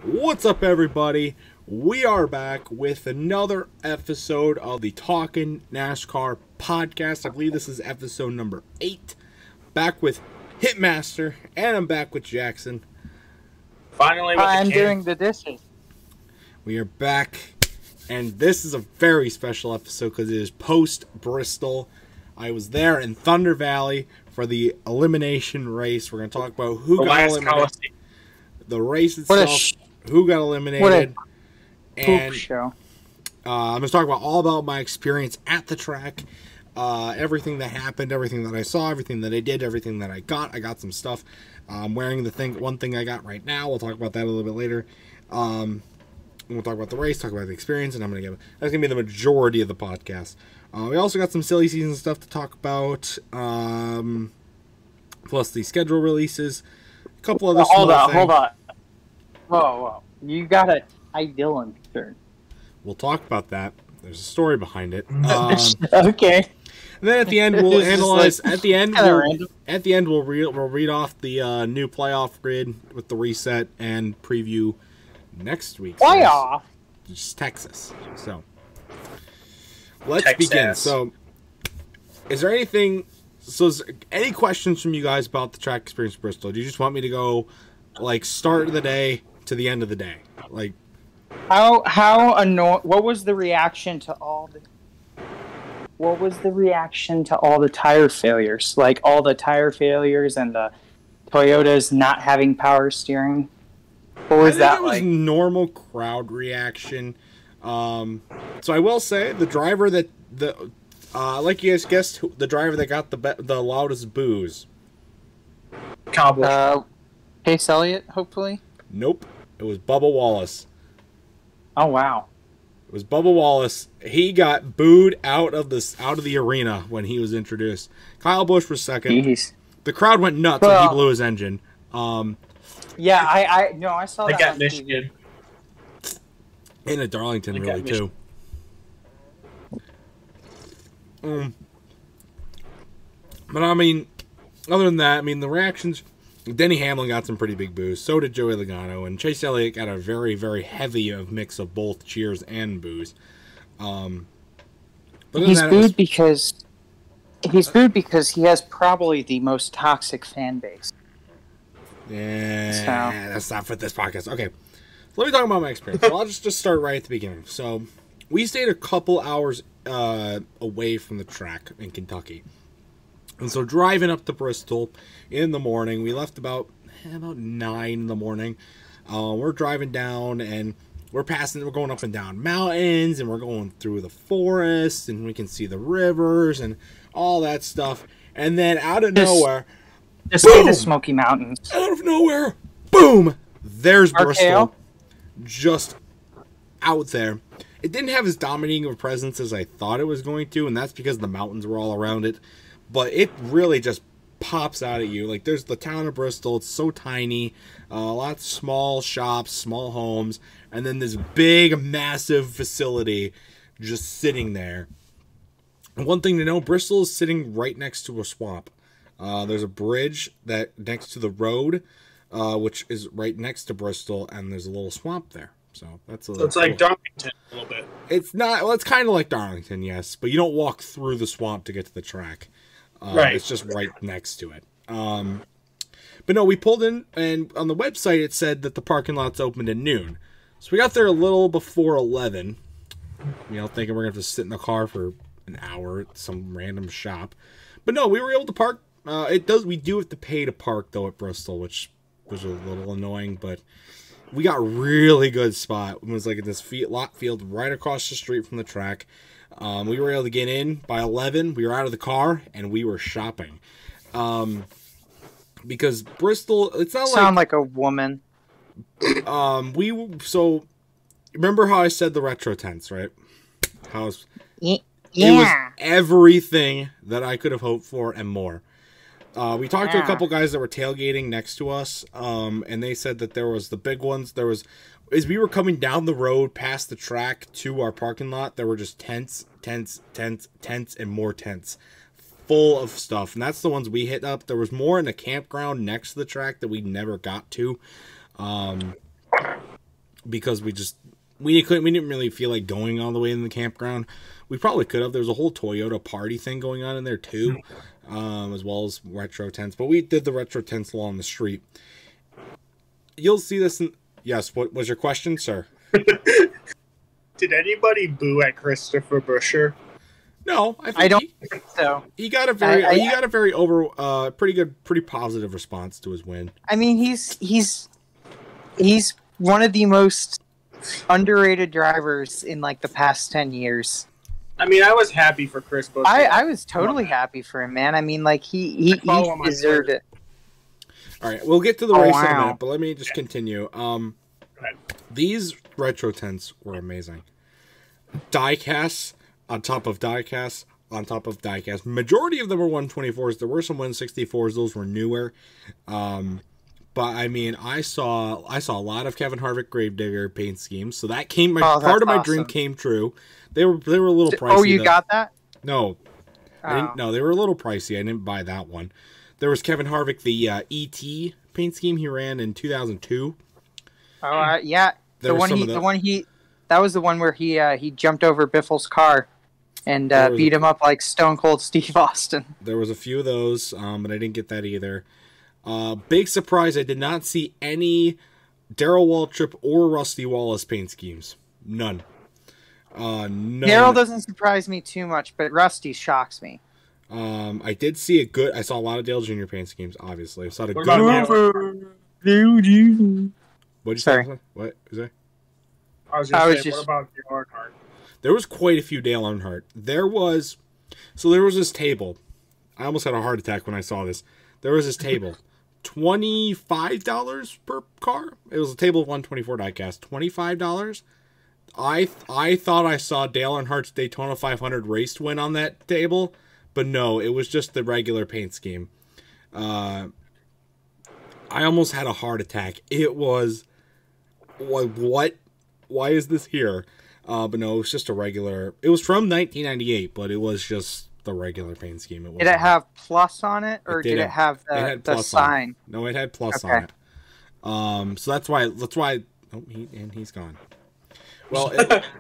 What's up, everybody? We are back with another episode of the Talkin' NASCAR podcast. I believe this is episode number 8. Back with Hitmaster, and I'm back with Jackson. Finally, with I'm doing the dishes. We are back, and this is a very special episode because it is post-Bristol. I was there in Thunder Valley for the elimination race. We're going to talk about who got eliminated, the race itself, who got eliminated, and show. I'm going to talk about all about my experience at the track, everything that happened, everything that I saw, everything that I did, everything that I got. I got some stuff. I'm wearing one thing I got right now. We'll talk about that a little bit later. We'll talk about the race, talk about the experience, and that's going to be the majority of the podcast. We also got some silly season stuff to talk about, plus the schedule releases, a couple other small things. Hold on. Whoa. You got a Ty Dillon shirt. We'll talk about that. There's a story behind it. Okay. And then at the end, we'll analyze. At the end, we'll read off the new playoff grid with the reset and preview next week's playoff. Just Texas. So let's begin. So, is there anything? So, is there any questions from you guys about the track experience in Bristol? Do you just want me to go, like, start of the day to the end of the day? Like, how annoying? What was the reaction to all the? What was the reaction to all the tire failures? Like all the tire failures and the Toyotas not having power steering. What was that like? It was normal crowd reaction. So I will say the driver that like you guys guessed, the driver that got the loudest boos. Chase Elliott, hopefully. Nope, it was Bubba Wallace. Oh wow. It was Bubba Wallace. He got booed out of the arena when he was introduced. Kyle Busch was second. Jeez. The crowd went nuts when he blew his engine. Yeah, I saw that. They got Michigan. And at Darlington, really, too. But, I mean, other than that, I mean, the reactions... Denny Hamlin got some pretty big boos. So did Joey Logano. And Chase Elliott got a very, very heavy mix of both cheers and boos. He's booed because he has probably the most toxic fan base. Yeah, that's not for this podcast. Okay, so let me talk about my experience. So I'll just start right at the beginning. So we stayed a couple hours away from the track in Kentucky. And so driving up to Bristol in the morning, we left about 9 in the morning. We're driving down and we're going up and down mountains and we're going through the forest and we can see the rivers and all that stuff. And then out of nowhere, just see the Smoky Mountains. Out of nowhere, boom! There's Bristol, just out there. It didn't have as dominating of a presence as I thought it was going to, and that's because the mountains were all around it. But it really just pops out at you. Like, there's the town of Bristol. It's so tiny. Lots of small shops, small homes. And then this big, massive facility just sitting there. And one thing to know, Bristol is sitting right next to a swamp. There's a bridge next to the road, which is right next to Bristol. And there's a little swamp there. So that's a little it's like Darlington a little bit. It's not. Well, it's kind of like Darlington, yes. But you don't walk through the swamp to get to the track. Right. It's just right next to it. But no, we pulled in, and on the website it said that the parking lot's opened at noon. So we got there a little before 11. Thinking we're going to have to sit in the car for an hour at some random shop. But no, we were able to park. We do have to pay to park, though, at Bristol, which was a little annoying, but we got a really good spot. It was like in this lot field right across the street from the track. We were able to get in by 11. We were out of the car and we were shopping. Because Bristol, it's not sound like a woman. So remember how I said the retro tents, right? It was everything that I could have hoped for and more. We talked to a couple guys that were tailgating next to us, and they said that there was the big ones. As we were coming down the road past the track to our parking lot, there were just tents, and more tents full of stuff. And that's the ones we hit up. There was more in the campground next to the track that we never got to. because we didn't really feel like going all the way in the campground. We probably could have. There was a whole Toyota party thing going on in there too, as well as retro tents. But we did the retro tents along the street. You'll see this. Yes. What was your question, sir? Did anybody boo at Christopher Busher? No, I don't think so. He got a very pretty positive response to his win. I mean, he's one of the most underrated drivers in like the past 10 years. I mean, I was happy for Chris Busher. I was totally happy for him, man. I mean, like he deserved it. All right, we'll get to the race in a minute, but let me just continue. These retro tents were amazing. Die-casts on top of die-casts on top of die-casts. Majority of them were 124s. There were some 164s. Those were newer. But I mean, I saw a lot of Kevin Harvick Gravedigger paint schemes. So that came. Part of my dream came true. They were a little pricey. Oh, you got that? No, I didn't. No, they were a little pricey. I didn't buy that one. There was Kevin Harvick, the ET paint scheme he ran in 2002. Oh, yeah. That was the one where he jumped over Biffle's car and beat him up like Stone Cold Steve Austin. There was a few of those, but I didn't get that either. Big surprise, I did not see any Darrell Waltrip or Rusty Wallace paint schemes. None. None. Darrell doesn't surprise me too much, but Rusty shocks me. I did see I saw a lot of Dale Jr. paint schemes, obviously. I saw a good What'd you say? What is that? I was just saying, what about Dale Earnhardt? There was quite a few Dale Earnhardt. There was this table. I almost had a heart attack when I saw this. There was this table. $25 per car. It was a table of 124 diecast. $25. I thought I saw Dale Earnhardt's Daytona 500 race win on that table, but no, it was just the regular paint scheme. I almost had a heart attack. It was what? Why is this here? But no, it was just a regular. It was from 1998, but it was just the regular paint scheme. Did it have plus on it, or did it have the sign? No, it had plus on it. So that's why. Oh, he's gone. Well,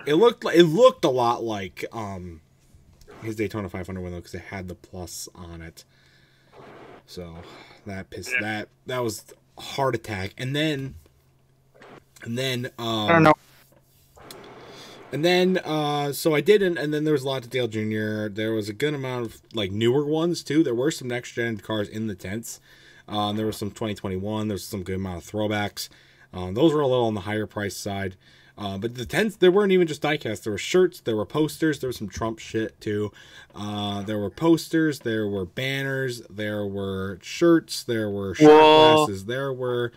it looked a lot like his Daytona 500 window because it had the plus on it. So that was a heart attack, and then I don't know. And then, so I didn't, and then there was a lot of Dale Jr. There was a good amount of, like, newer ones, too. There were some next-gen cars in the tents. There was some 2021. There was some good amount of throwbacks. Those were a little on the higher price side. But the tents, there weren't even just diecast. There were shirts, there were posters, there was some Trump shit, too. There were posters, there were banners, there were shirts, there were shot glasses, there were...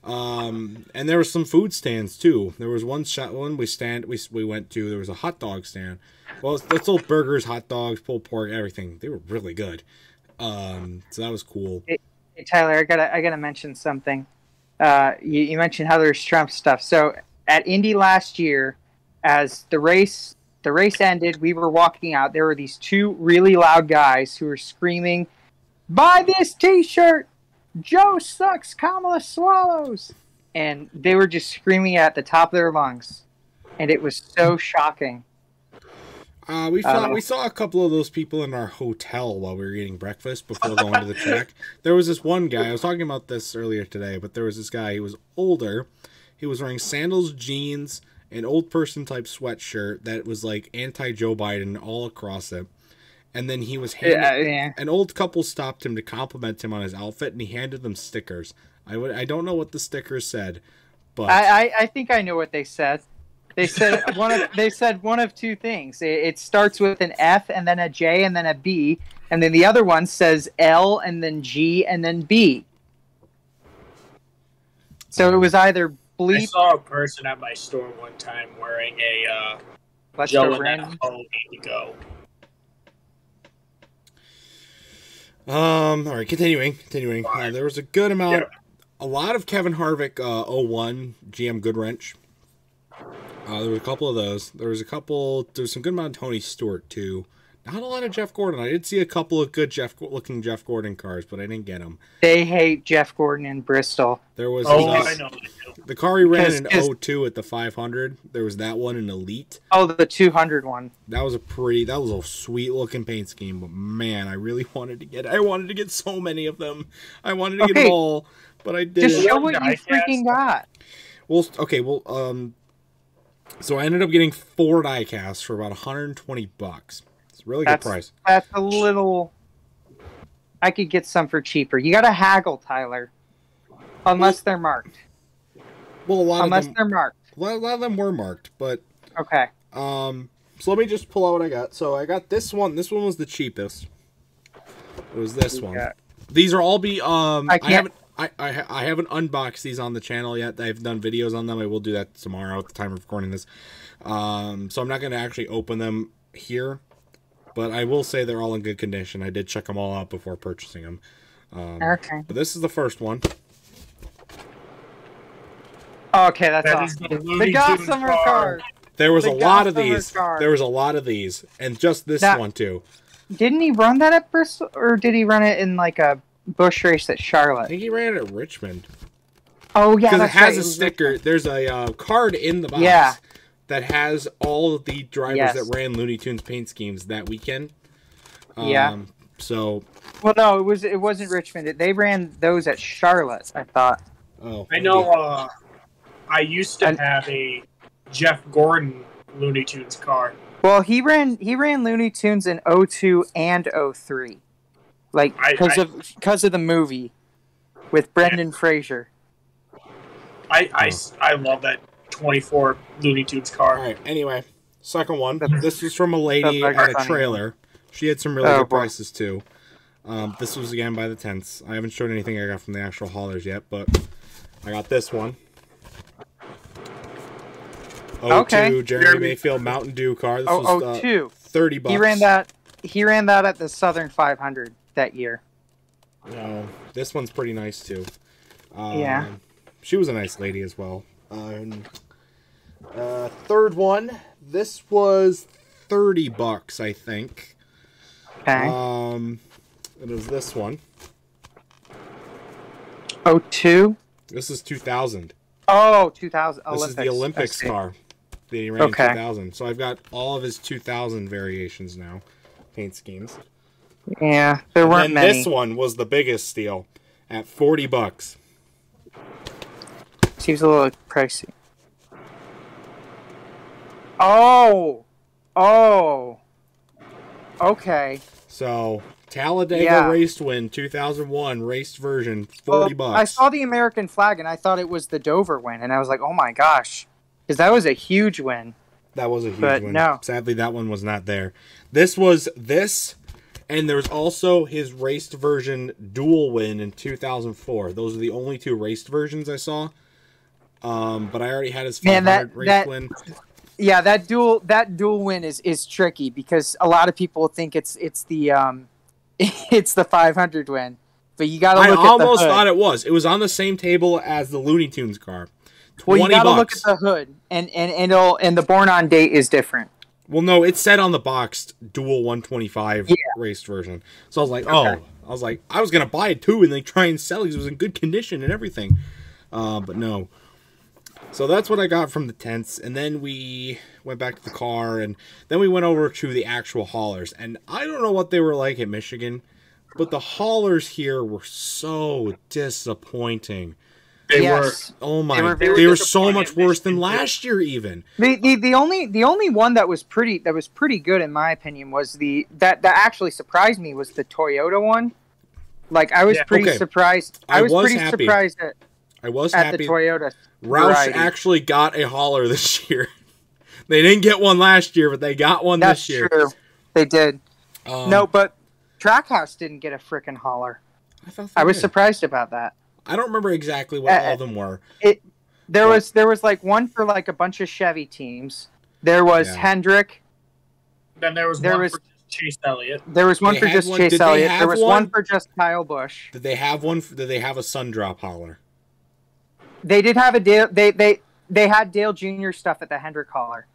and there were some food stands too. There was one we went to. There was a hot dog stand. Well, it's sold burgers, hot dogs, pulled pork, everything. They were really good. So that was cool. Hey, Tyler, I gotta mention something. You mentioned how there's Trump stuff. So at Indy last year, as the race ended, we were walking out. There were these two really loud guys who were screaming, "Buy this T-shirt! Joe sucks, Kamala swallows," and they were just screaming at the top of their lungs, and it was so shocking. We saw a couple of those people in our hotel while we were eating breakfast before going to the track. There was this one guy, I was talking about this earlier today, but there was this guy, he was older, he was wearing sandals, jeans, an old person type sweatshirt that was like anti-Joe Biden all across it. And then he was an old couple stopped him to compliment him on his outfit, and he handed them stickers. I don't know what the stickers said, but I think I know what they said. They said one of two things. It starts with an F and then a J and then a B, and then the other one says L and then G and then B. So it was either bleep. I saw a person at my store one time wearing a Joe and that hoe need to go. All right, continuing. There was a good amount, a lot of Kevin Harvick 01 GM Goodwrench. There was a couple of those. There was some good amount of Tony Stewart too. Not a lot of Jeff Gordon. I did see a couple of good looking Jeff Gordon cars, but I didn't get them. They hate Jeff Gordon in Bristol. There was I know. the car he ran in 02 at the 500. There was that one in Elite. Oh, the 200 one. That was a sweet looking paint scheme, but man, I really wanted to get so many of them. I wanted to get them all, but I didn't. Just show what you freaking got. Well, okay, so I ended up getting 4 die casts for about $120. It's a really good price. That's a little. I could get some for cheaper. You got to haggle, Tyler, unless they're marked. Well, unless they're marked. A lot of them were marked, but okay. So let me just pull out what I got. So I got this one. This one was the cheapest. It was this one. These are all I haven't unboxed these on the channel yet. I've done videos on them. I will do that tomorrow at the time of recording this. So I'm not going to actually open them here, but I will say they're all in good condition. I did check them all out before purchasing them. Okay. But this is the first one. Okay, that's awesome. The Gossamer car. There was a lot of these. There was a lot of these, and just this one too. Didn't he run that at Bristol, or did he run it in like a Busch race at Charlotte? I think he ran it at Richmond. Oh yeah, because it has a sticker. Richmond. There's a card in the box that has all of the drivers that ran Looney Tunes paint schemes that weekend. So. Well, no, it wasn't Richmond. They ran those at Charlotte, I thought. Oh. I know. I used to have a Jeff Gordon Looney Tunes car. Well, he ran Looney Tunes in 02 and 03. Like because of the movie with Brendan Fraser. I love that 24 Looney Tunes car. All right. Anyway, second one. This was from a lady at a trailer. She had some really good prices too. This was again by the tents. I haven't showed anything I got from the actual haulers yet, but I got this one. Okay. Jeremy Mayfield Mountain Dew car. This was $30. He ran that at the Southern 500 that year. No, this one's pretty nice too. Yeah. She was a nice lady as well. Third one. This was $30, I think. Okay. It was this one. 02? This is 2000. Oh, 2000. This is the Olympics car that he ran in 2000. So I've got all of his 2000 variations now. Paint schemes. Yeah, there weren't many. This one was the biggest steal at $40. Seems a little pricey. Oh! Okay. So, Talladega Race Win 2001 raced version, $40. I saw the American flag and I thought it was the Dover win, and I was like, oh my gosh. Because that was a huge win. That was a huge win. No. Sadly, that one was not there. This was this, and there was also his raced version dual win in 2004. Those are the only 2 raced versions I saw. But I already had his 500 race win. Yeah, that dual win is tricky because a lot of people think it's the it's the 500 win, but you got to look at the hood. I almost thought it was. It was on the same table as the Looney Tunes car. Well, you got to look at the hood, and the born on date is different. Well, no, it said on the box dual 125 raced version. So I was like, I was gonna buy it too, and then try and sell it because it was in good condition and everything. But no. So that's what I got from the tents, and then we went back to the car, and then we went over to the actual haulers. And I don't know what they were like at Michigan, but the haulers here were so disappointing. They were. Oh my! They were so much worse than last year. Even the only one that was pretty good in my opinion was that actually surprised me was the Toyota one. Like I was pretty surprised. I was pretty surprised at the Toyota. Roush actually got a hauler this year. They didn't get one last year, but they got one this year. That's true. They did. No, but Trackhouse didn't get a frickin' hauler. I was surprised about that. I don't remember exactly what all of them were. There was like one for like a bunch of Chevy teams. There was Hendrick. Then there was one for Chase Elliott. There was one for just Chase Elliott. There was one for just Kyle Busch. Did they have one? Did they have a Sundrop hauler? They did have a Dale. They had Dale Jr. stuff at the Hendrick hauler.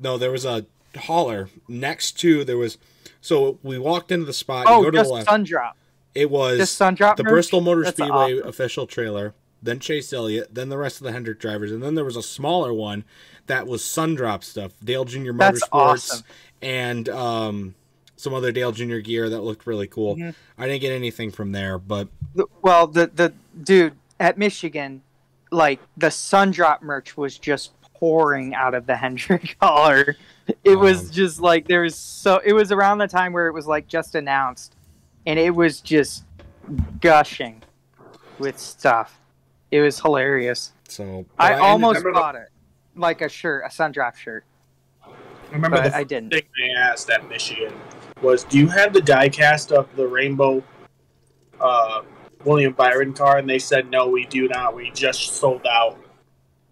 No, there was a hauler next to there was. So we walked into the spot. Oh, you go to just the left. Sundrop. It was Just Sundrop the merch? Bristol Motor That's Speedway awesome. official trailer, then Chase Elliott, then the rest of the Hendrick drivers, and then there was a smaller one that was Sundrop stuff, Dale Jr. That's Motorsports, awesome. and some other Dale Jr. gear that looked really cool. Mm-hmm. I didn't get anything from there, but well, the dude at Michigan, like the Sundrop merch was just pouring out of the Hendrick hauler. It was just like it was around the time where it was like just announced, and it was just gushing with stuff. It was hilarious. So I almost bought it, like a shirt, a Sundrop shirt. I remember but the I didn't. thing they asked at Michigan was, "Do you have the diecast of the Rainbow William Byron car?" And they said, "No, we do not. We just sold out.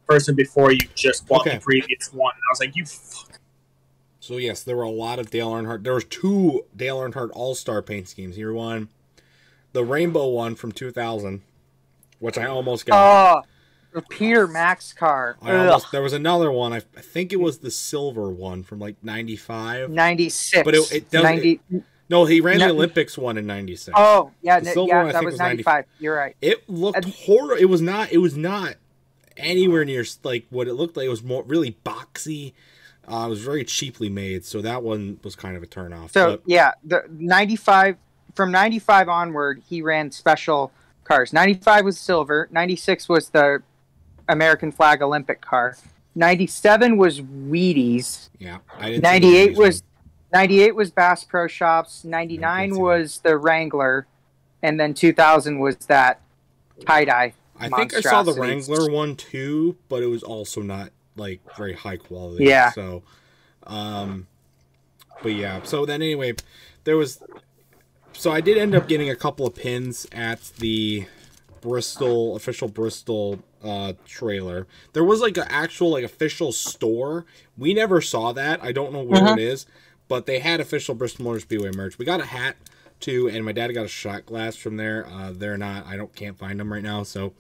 Person before you just bought the previous one." And I was like, "You fuck." So yes, there were a lot of Dale Earnhardt. There was 2 Dale Earnhardt All-Star paint schemes. Here one, the rainbow one from 2000, which I almost got. Oh, Peter Max car. There was another one. I think it was the silver one from like 95. 96. But it doesn't. No, he ran the Olympics one in 96. Oh, yeah, that was 95. You're right. It looked horrible. It was not anywhere near like what it looked like. It was more really boxy. It was very cheaply made, so that one was kind of a turnoff. So the 95 from 95 onward, he ran special cars. 95 was silver. 96 was the American flag Olympic car. 97 was Wheaties. Yeah, I didn't. 98 was Bass Pro Shops. 99 was the Wrangler, and then 2000 was that tie-dye. I think I saw the Wrangler one too, but it was also not like very high quality. Yeah. So, but yeah. So then anyway, so I did end up getting a couple of pins at the official Bristol trailer. There was like an actual like official store. We never saw that. I don't know where it is, but they had official Bristol Motor Speedway merch. We got a hat too, and my dad got a shot glass from there. Can't find them right now. So,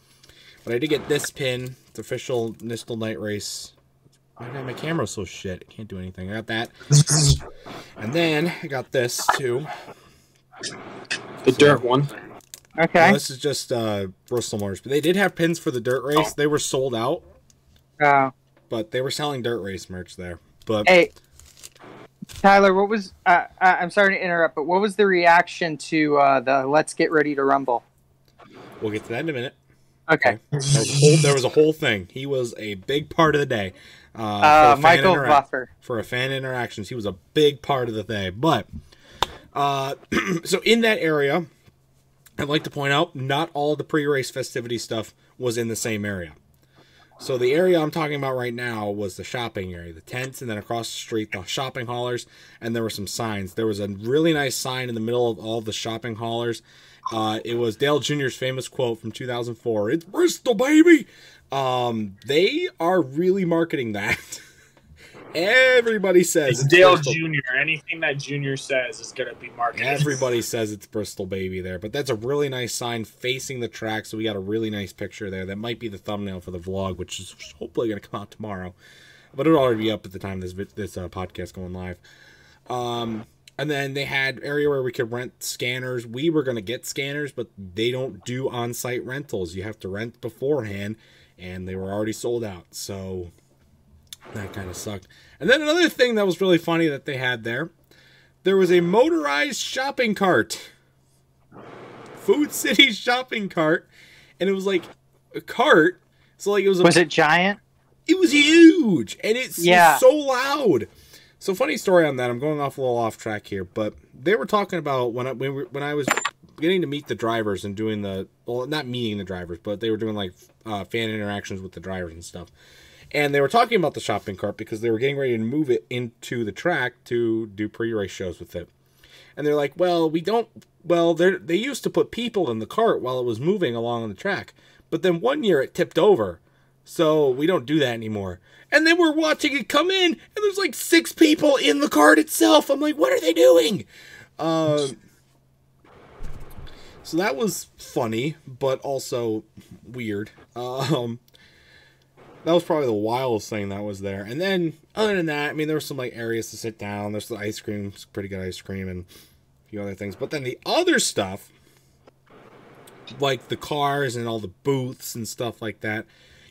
but I did get this pin. It's official Bristol Night Race. My camera's so shit. I can't do anything. I got that. And then I got this too. The dirt one. Okay. No, this is just Bristol Motors. But they did have pins for the dirt race. They were sold out. But they were selling dirt race merch there. But hey, Tyler, what was... I'm sorry to interrupt, but what was the reaction to the Let's Get Ready to Rumble? We'll get to that in a minute. Okay. There was a whole thing. He was a big part of the day. Michael Buffer. For a fan interactions, he was a big part of the day. But, so in that area, I'd like to point out, not all the pre-race festivity stuff was in the same area. So the area I'm talking about right now was the shopping area, the tents, and then across the street, the shopping haulers, and there were some signs. There was a really nice sign in the middle of all the shopping haulers. It was Dale Jr.'s famous quote from 2004, "It's Bristol, baby!" They are really marketing that. Everybody says it's Dale Jr. Anything that Jr. says is going to be marketed. Everybody says it's Bristol, baby there. But that's a really nice sign facing the track, so we got a really nice picture there. That might be the thumbnail for the vlog, which is hopefully going to come out tomorrow. But it'll already be up at the time this podcast going live. And then they had area where we could rent scanners. We were going to get scanners, but they don't do on-site rentals. You have to rent beforehand, and they were already sold out. So that kind of sucked. And then another thing that was really funny that they had there was a motorized shopping cart. Food City shopping cart. And it was like a cart. So like it was Was it giant? It was huge. And it's so loud. So funny story on that. I'm going off a little off track here, but they were talking about when I was getting to meet the drivers and doing not meeting the drivers, but they were doing like fan interactions with the drivers and stuff. And they were talking about the shopping cart because they were getting ready to move it into the track to do pre-race shows with it. And they're like, they used to put people in the cart while it was moving along on the track. But then one year it tipped over. So we don't do that anymore. And then we're watching it come in, and there's like 6 people in the cart itself. I'm like, what are they doing? So that was funny, but also weird. That was probably the wildest thing that was there. And then, other than that, I mean, there were some like areas to sit down. There's the ice cream, pretty good ice cream, and a few other things. But then the other stuff, like the cars and all the booths and stuff like that,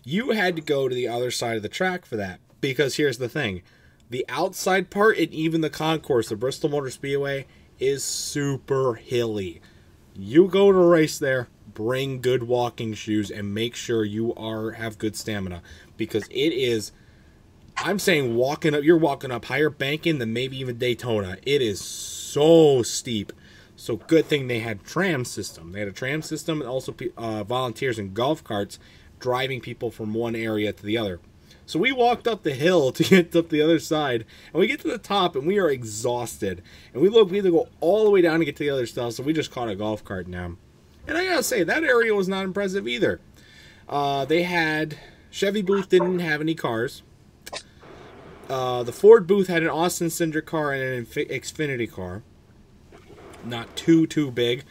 you had to go to the other side of the track for that. Because here's the thing. The outside part and even the concourse, the Bristol Motor Speedway, is super hilly. You go to race there, bring good walking shoes and make sure you have good stamina, because it is, I'm saying you're walking up higher banking than maybe even Daytona. It is so steep. So good thing they had tram system. They had a tram system and also volunteers in golf carts driving people from one area to the other. So we walked up the hill to get up the other side, and we get to the top, and we are exhausted. And we had to go all the way down to get to the other stuff, so we just caught a golf cart now. And I gotta say, that area was not impressive either. They had, Chevy booth didn't have any cars. The Ford booth had an Austin Cinder car and an Xfinity car. Not too big.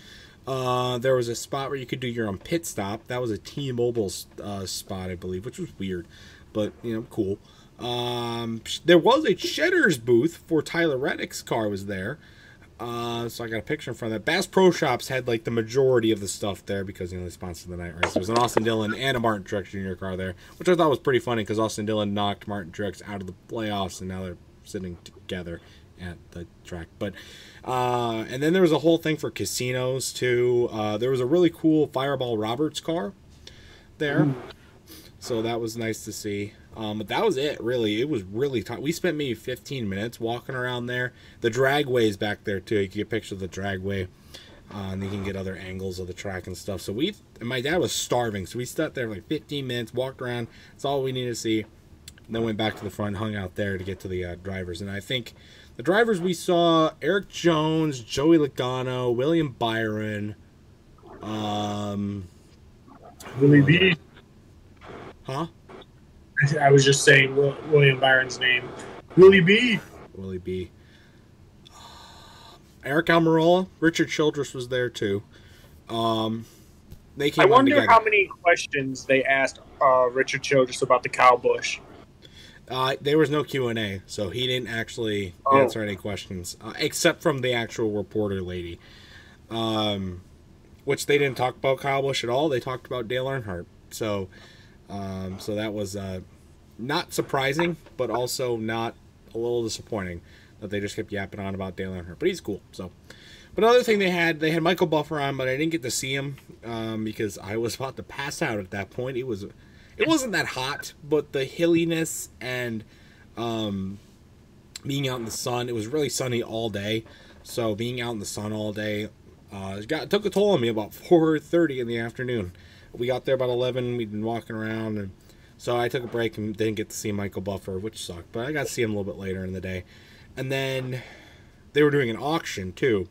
There was a spot where you could do your own pit stop. That was a T-Mobile spot, I believe, which was weird. But, you know, cool. There was a Cheddar's booth for Tyler Reddick's car was there. So I got a picture in front of that. Bass Pro Shops had, like, the majority of the stuff there because, you know, they sponsored the night race. There was an Austin Dillon and a Martin Truex Jr. car there, which I thought was pretty funny because Austin Dillon knocked Martin Truex out of the playoffs, and now they're sitting together at the track. But, and then there was a whole thing for casinos, too. There was a really cool Fireball Roberts car there. So that was nice to see. But that was it, really. It was really tight. We spent maybe 15 minutes walking around there. The dragway's back there, too. You can get a picture of the dragway. And you can get other angles of the track and stuff. So and my dad was starving. So we sat there for like 15 minutes, walked around. That's all we needed to see. And then went back to the front, hung out there to get to the drivers. And I think the drivers we saw, Eric Jones, Joey Logano, William Byron. Willie B. Huh? I was just saying William Byron's name. Willie B. Willie B. Eric Almirola, Richard Childress was there too. They came. I wonder how many questions they asked Richard Childress about the cow bush. There was no Q&A, so he didn't actually answer any questions, except from the actual reporter lady, which they didn't talk about Kyle Busch at all. They talked about Dale Earnhardt. So that was not surprising, but also not a little disappointing that they just kept yapping on about Dale Earnhardt. But he's cool. So, but another thing they had Michael Buffer on, but I didn't get to see him because I was about to pass out at that point. It wasn't that hot, but the hilliness and being out in the sun, it was really sunny all day. So being out in the sun all day took a toll on me about 4:30 in the afternoon. We got there about 11. We'd been walking around, and so I took a break and didn't get to see Michael Buffer, which sucked. But I got to see him a little bit later in the day. And then they were doing an auction, too,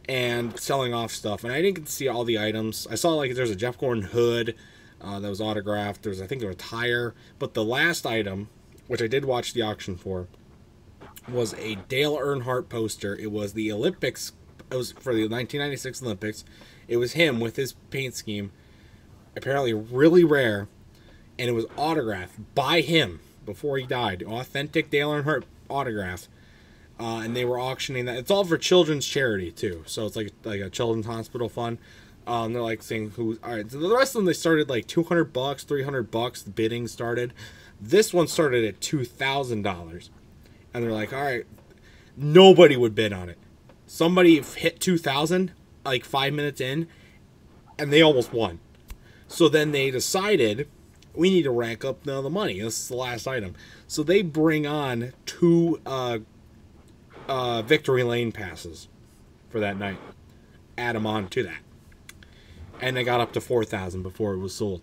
and selling off stuff. And I didn't get to see all the items. I saw, like, there's a Jeff Gordon hood that was autographed. I think there was a tire. But the last item, which I did watch the auction for, was a Dale Earnhardt poster. It was the Olympics. It was for the 1996 Olympics. It was him with his paint scheme. Apparently really rare, and it was autographed by him before he died. Authentic Dale Earnhardt autograph. And they were auctioning that. It's all for children's charity too, so it's like a children's hospital fund. They're like saying all right. So the rest of them, they started like $200, $300. The bidding started. This one started at $2,000, and they're like, all right, nobody would bid on it. Somebody hit 2,000 like 5 minutes in, and they almost won. So then they decided, we need to rank up the money. This is the last item. So they bring on 2 Victory Lane passes for that night. Add them on to that. And they got up to 4,000 before it was sold.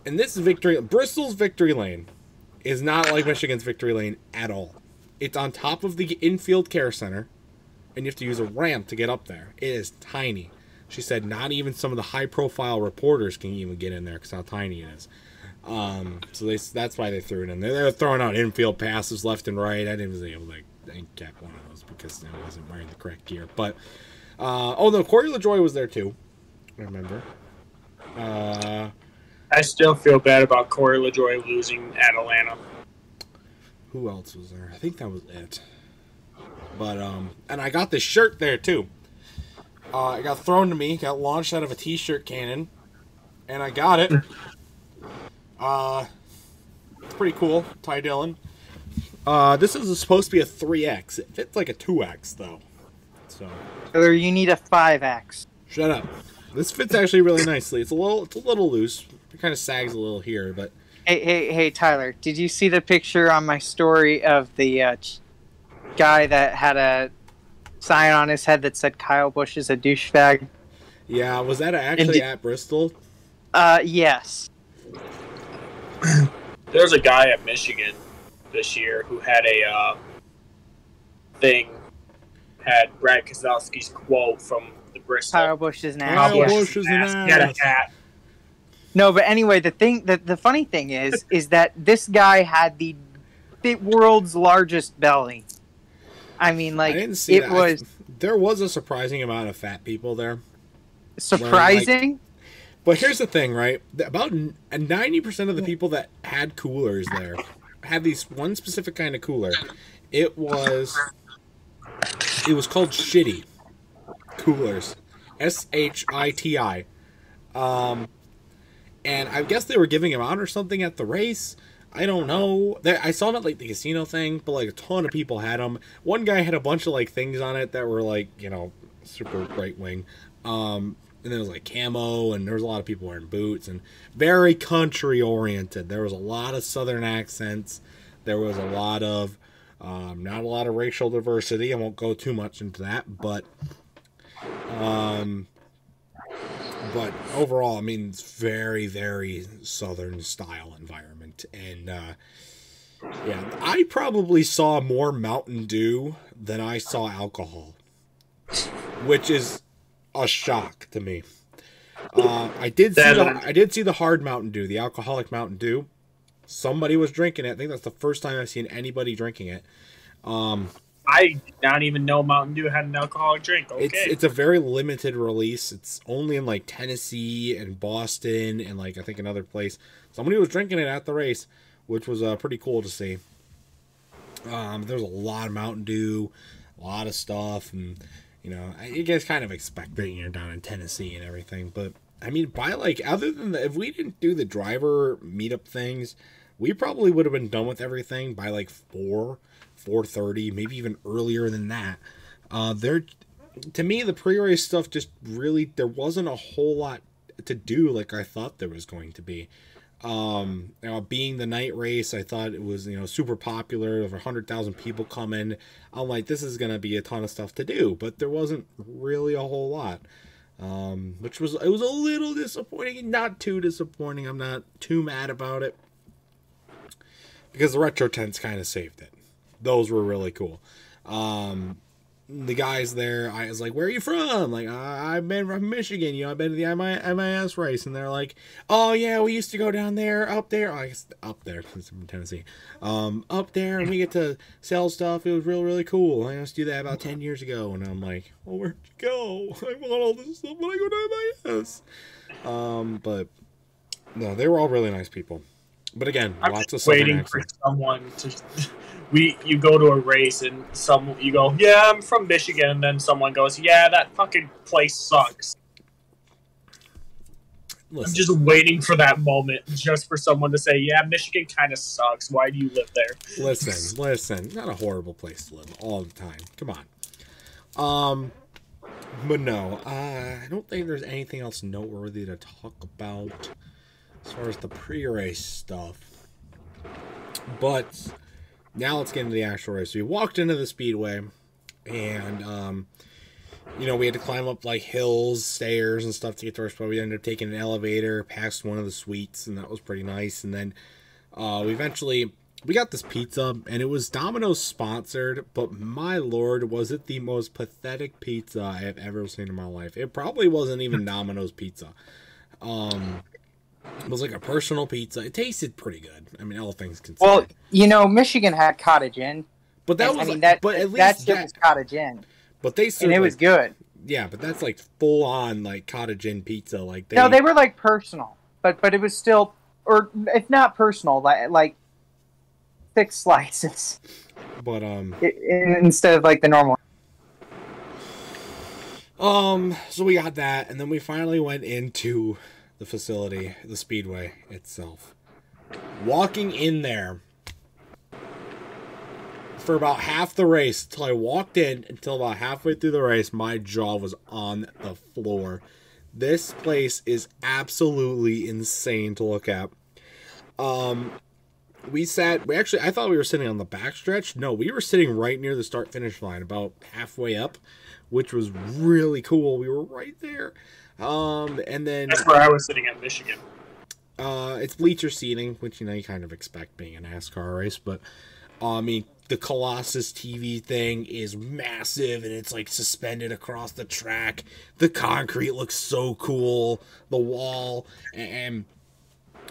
And this is Bristol's Victory Lane is not like Michigan's Victory Lane at all. It's on top of the infield care center, and you have to use a ramp to get up there. It is tiny. She said not even some of the high-profile reporters can even get in there because how tiny it is. So that's why they threw it in there. They were throwing out infield passes left and right. I didn't was able to cap one of those because I wasn't wearing the correct gear. But Corey LaJoie was there too. I remember. I still feel bad about Corey LaJoie losing at Atlanta. Who else was there? I think that was it. But and I got this shirt there too. It got thrown to me, got launched out of a t-shirt cannon, and I got it. It's pretty cool. Ty Dillon. This is supposed to be a 3X. It fits like a 2X though. So. Or you need a 5X. Shut up. This fits actually really nicely. It's a little loose. It kind of sags a little here, but. Hey, Tyler! Did you see the picture on my story of the guy that had a sign on his head that said Kyle Busch is a douchebag? Yeah, was that actually at Bristol? Yes. There's a guy at Michigan this year who had a had Brad Keselowski's quote from the Bristol. Kyle Busch is an ass. Kyle Busch is an ass. He had a hat. No, but anyway, the funny thing is that this guy had the world's largest belly. I mean, like, I didn't see it that. was... There was a surprising amount of fat people there. Surprising? But here's the thing, right? About 90% of the people that had coolers there had these one specific kind of cooler. It was called Shitty coolers. SHITI. And I guess they were giving them out or something at the race. I don't know. I saw them at like the casino thing, but like a ton of people had them. One guy had a bunch of like things on it that were like, you know, super right wing. And there was like camo, and there was a lot of people wearing boots, and very country oriented. There was a lot of southern accents. There was a lot of not a lot of racial diversity. I won't go too much into that, but overall, I mean, it's very, very southern style environment. And, yeah, I probably saw more Mountain Dew than I saw alcohol, which is a shock to me. I did see the hard Mountain Dew, the alcoholic Mountain Dew. Somebody was drinking it. I think that's the first time I've seen anybody drinking it. I did not even know Mountain Dew had an alcoholic drink. Okay. It's a very limited release. It's only in like Tennessee and Boston and like I think another place. Somebody was drinking it at the race, which was pretty cool to see. There's a lot of Mountain Dew, a lot of stuff, and you know, you guys kind of expect that you're down in Tennessee and everything. But I mean, by like other than if we didn't do the driver meetup things, we probably would have been done with everything by like 4:30, maybe even earlier than that. To me, the pre-race stuff just really, there wasn't a whole lot to do like I thought there was going to be. You know, being the night race, I thought it was, you know, super popular. Over 100,000 people coming. I'm like, this is going to be a ton of stuff to do, but there wasn't really a whole lot. It was a little disappointing, not too disappointing. I'm not too mad about it because the retro tents kind of saved it. Those were really cool. The guys there, I was like, where are you from? Like, I've been from Michigan. You know, I've been to the MIS race. And they're like, oh, yeah, we used to go down there, up there. Oh, I guess up there, because I'm from Tennessee. Up there, and we get to sell stuff. It was really, really cool. I used to do that about 10 years ago. And I'm like, well, where'd you go? I want all this stuff when I go to MIS. But, no, they were all really nice people. But again, I'm lots of waiting accent. for someone to... You go to a race and you go, yeah, I'm from Michigan, and then someone goes, yeah, that fucking place sucks. Listen. I'm just waiting for that moment, just for someone to say, yeah, Michigan kind of sucks. Why do you live there? Listen, not a horrible place to live all the time. Come on. But no, I don't think there's anything else noteworthy to talk about as far as the pre-race stuff. But now let's get into the actual race. So we walked into the speedway, and you know, we had to climb up like hills, stairs, and stuff to get to our spot. We ended up taking an elevator past one of the suites, and that was pretty nice. And then we got this pizza, and it was Domino's sponsored, but my lord, was it the most pathetic pizza I have ever seen in my life. It probably wasn't even Domino's pizza. It was like a personal pizza. It tasted pretty good. I mean, all things considered. Well, you know, Michigan had Cottage Inn. But that was, but at least that was Cottage Inn. But they served, and it was good. Yeah, but that's like full on like Cottage Inn pizza. Like they were like personal. but it was still, or if not personal, like thick slices. But instead of like the normal. So we got that, and then we finally went into the facility, the speedway itself. Walking in there for about half the race, until I walked in, until about halfway through the race, my jaw was on the floor. This place is absolutely insane to look at. I thought we were sitting on the backstretch. No, we were sitting right near the start-finish line, about halfway up, which was really cool. We were right there. And then that's where I was sitting at Michigan. It's bleacher seating, which, you kind of expect being a NASCAR race, but I mean, the Colossus TV thing is massive, and it's like suspended across the track. The concrete looks so cool. The wall and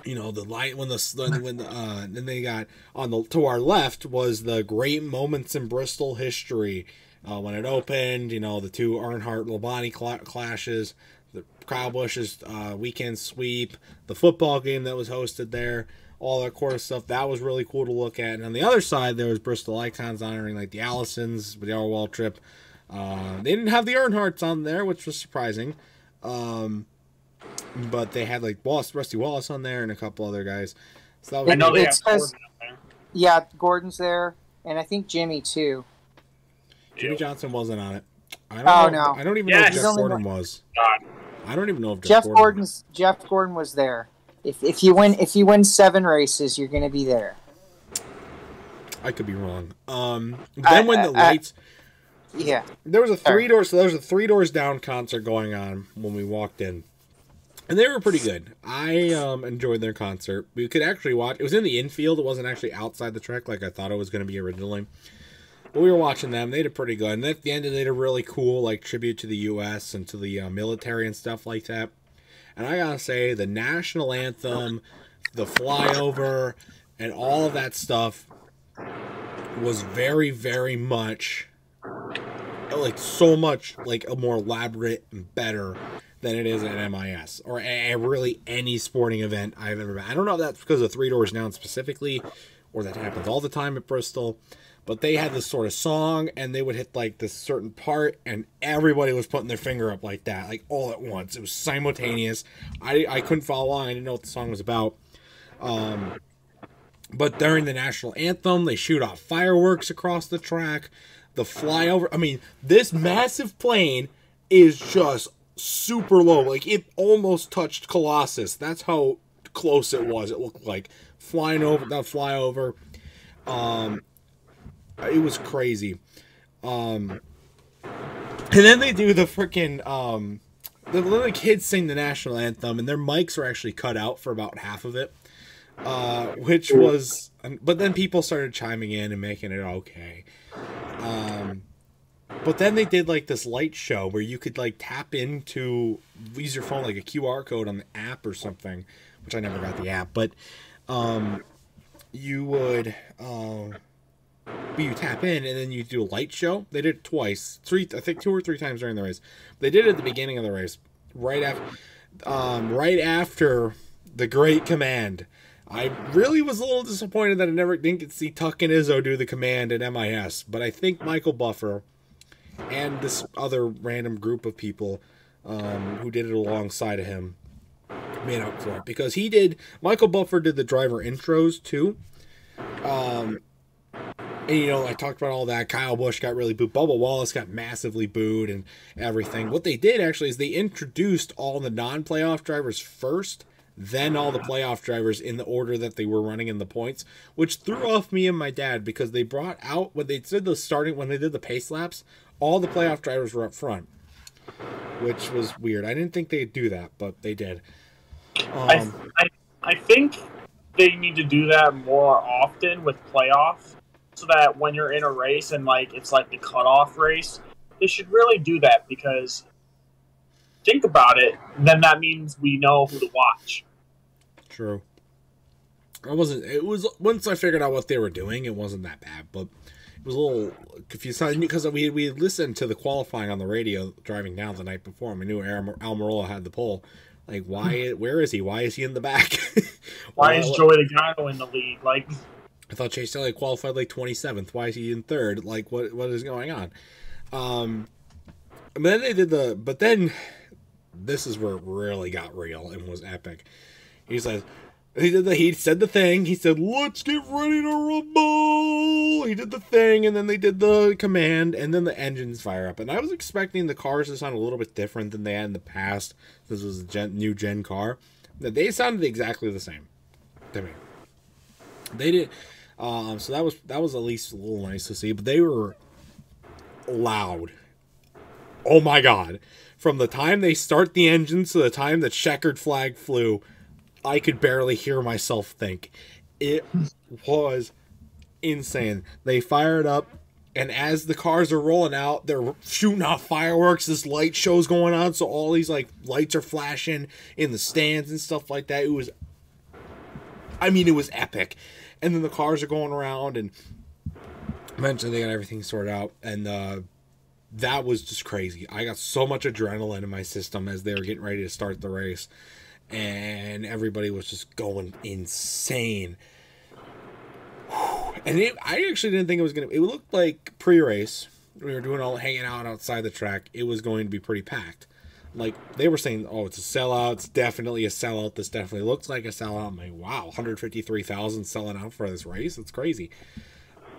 the light then they got to our left was the great moments in Bristol history when it opened. The two Earnhardt-Labonte clashes, the Kyle Busch's weekend sweep, the football game that was hosted there. All that core stuff, that was really cool to look at. And on the other side, there was Bristol icons honoring like the Allisons with the Wall trip. They didn't have the Earnhardts on there, which was surprising. But they had like Rusty Wallace on there and a couple other guys. So that was I know they have Gordon up there. Yeah, Gordon's there, and I think Jimmy too. Jimmy Johnson wasn't on it. No. I don't even know if Jeff Gordon was. God. I don't even know if Jeff Gordon was there. If you win 7 races, you're going to be there. I could be wrong. Then when the lights, yeah, there was a 3 doors. So there was a 3 doors down concert going on when we walked in, and they were pretty good. I enjoyed their concert. We could actually watch. It was in the infield. It wasn't actually outside the track like I thought it was going to be originally. But we were watching them. They did pretty good. And at the end, they did a really cool like tribute to the U.S. and to the military and stuff like that. And I gotta say, the national anthem, the flyover, and all of that stuff was very, very much, like, so much, like, a more elaborate and better than it is at MIS. Or really any sporting event I've ever been. I don't know if that's because of 3 Doors Down specifically, or that happens all the time at Bristol. But they had this sort of song, and they would hit, like, this certain part, and everybody was putting their finger up like that, like, all at once. It was simultaneous. I couldn't follow along. I didn't know what the song was about. But during the national anthem, they shoot off fireworks across the track. The flyover. I mean, this massive plane is just super low. Like, it almost touched Colossus. That's how close it was. It looked like flying over, that flyover. It was crazy. And then they do the freaking, the little kids sing the national anthem, and their mics are actually cut out for about half of it. Which was, but then people started chiming in and making it okay. But then they did like this light show where you could like tap into, use your phone like a QR code on the app or something, which I never got the app, but you would, you tap in and then you do a light show. They did it twice, I think 2 or 3 times during the race. They did it at the beginning of the race, right after the Great Command. I really was a little disappointed that I didn't get to see Tuck and Izzo do the command at MIS, but I think Michael Buffer and this other random group of people who did it alongside of him made up for it, because Michael Buffer did the driver intros too. And I talked about all that. Kyle Busch got really booed. Bubba Wallace got massively booed and everything. What they did actually is they introduced all the non-playoff drivers first, then all the playoff drivers in the order that they were running in the points, which threw off me and my dad, because they brought out, when they did the pace laps, all the playoff drivers were up front, which was weird. I didn't think they'd do that, but they did. I think they need to do that more often with playoffs, so that when you're in a race and like it's like the cutoff race, they should really do that, because think about it, then that means we know who to watch. True. It was once I figured out what they were doing, it wasn't that bad, but it was a little confusing because we had listened to the qualifying on the radio driving down the night before, and we knew Almirola had the pole. Like, where is he? Why is he in the back? Why is Joey Logano in the lead? Like, I thought Chase Elliott qualified like 27th. Why is he in third? Like, what is going on? But then this is where it really got real and was epic. He said the thing. He said, "Let's get ready to rumble." He did the thing, and then they did the command, and then the engines fire up. And I was expecting the cars to sound a little bit different than they had in the past. This was a new gen car. They sounded exactly the same to me. They did. So that was at least a little nice to see. But they were loud. Oh my god! From the time they start the engines to the time the checkered flag flew, I could barely hear myself think. It was insane. They fired up, and as the cars are rolling out, they're shooting off fireworks. This light show's going on, so all these like lights are flashing in the stands and stuff like that. It was epic. And then the cars are going around, and eventually they got everything sorted out, and that was just crazy. I got so much adrenaline in my system as they were getting ready to start the race. And everybody was just going insane. And I actually didn't think it was going to... It looked like pre-race. We were hanging out outside the track. It was going to be pretty packed. Like, they were saying, oh, it's a sellout. It's definitely a sellout. This definitely looks like a sellout. I'm like, wow, 153,000 selling out for this race? That's crazy.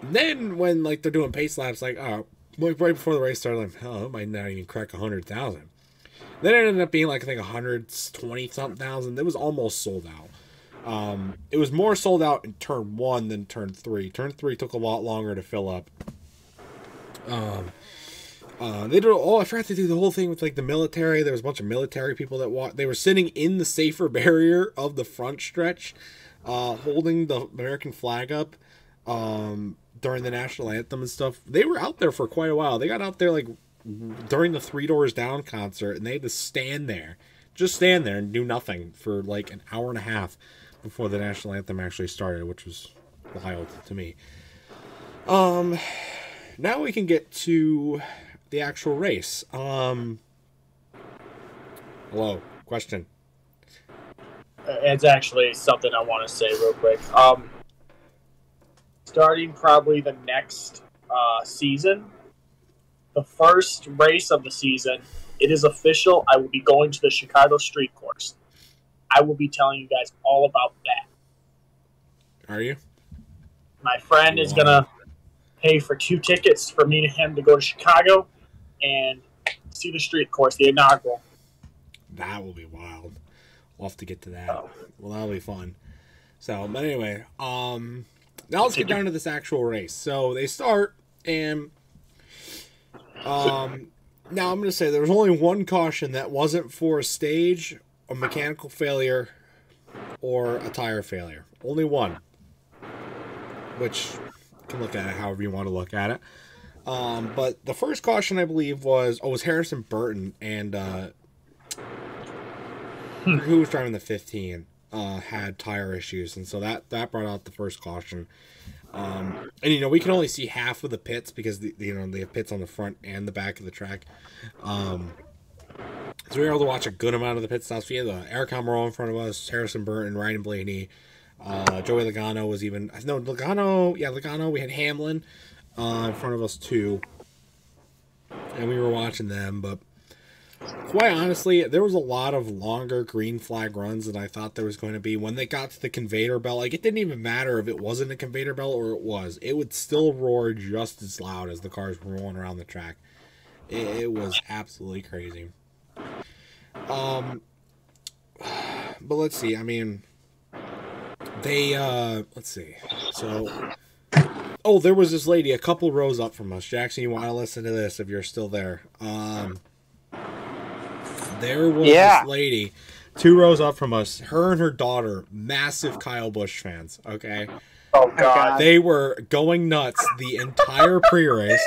And then when, like, they're doing pace laps, like, right before the race started, like, oh, it might not even crack 100,000. Then it ended up being like, I think 120-something thousand. It was almost sold out. It was more sold out in turn 1 than turn 3. Turn 3 took a lot longer to fill up. They did. Oh, I forgot to do the whole thing with like the military. There was a bunch of military people that walked. They were sitting in the safer barrier of the front stretch, holding the American flag up during the national anthem and stuff. They were out there for quite a while. They got out there like during the Three Doors Down concert, and they had to stand there and do nothing for like an hour and a half before the national anthem actually started, which was wild to me. Now we can get to the actual race. Hello, question. It's actually something I want to say real quick. Starting probably the next season, the first race of the season, it is official. I will be going to the Chicago Street Course. I will be telling you guys all about that. Are you? My friend is going to pay for 2 tickets for me and him to go to Chicago and see the street course, the inaugural. That will be wild. We'll have to get to that. Oh. Well, that'll be fun. So, but anyway, now let's get down to this actual race. So they start, and now I'm going to say there was only one caution that wasn't for a stage, a mechanical failure, or a tire failure. Only one. Which you can look at it however you want to look at it. But the first caution, I believe, was Harrison Burton, and who was driving the 15 had tire issues, and so that brought out the first caution. And we can only see half of the pits because they have pits on the front and the back of the track. So we were able to watch a good amount of the pit stops. We had Eric Almirola in front of us, Harrison Burton, Ryan Blaney, Joey Logano was even Logano. We had Hamlin in front of us too, and we were watching them. But quite honestly, there was a lot of longer green flag runs than I thought there was going to be. When they got to the conveyor belt, like, it didn't even matter if it wasn't a conveyor belt or it was. It would still roar just as loud as the cars were rolling around the track. It was absolutely crazy. But let's see. I mean, let's see. So, there was this lady a couple rows up from us. Jackson, you want to listen to this if you're still there. There was this lady 2 rows up from us. Her and her daughter, massive Kyle Busch fans, okay? Oh, God. They were going nuts the entire pre-race.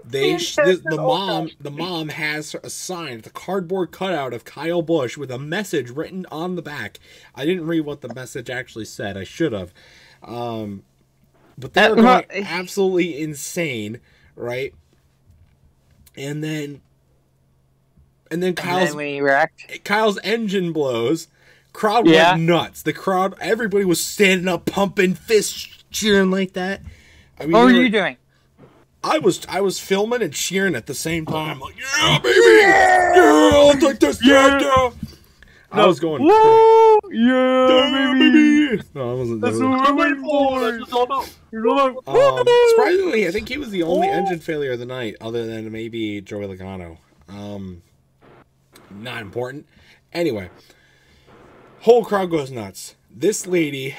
The mom has a sign, the cardboard cutout of Kyle Busch with a message written on the back. I didn't read what the message actually said. I should have. But they were going absolutely insane, right? And then And then Kyle's engine blows. Crowd went nuts. The crowd, everybody was standing up, pumping fists, cheering like that. I mean, what were you doing? I was filming and cheering at the same time. Like, yeah, baby! Yeah! Like this, yeah! I was going, woo! Yeah, baby! No, I wasn't. That's what we're waiting for! Surprisingly, I think he was the only engine failure of the night, other than maybe Joey Logano. Not important. Anyway, whole crowd goes nuts. This lady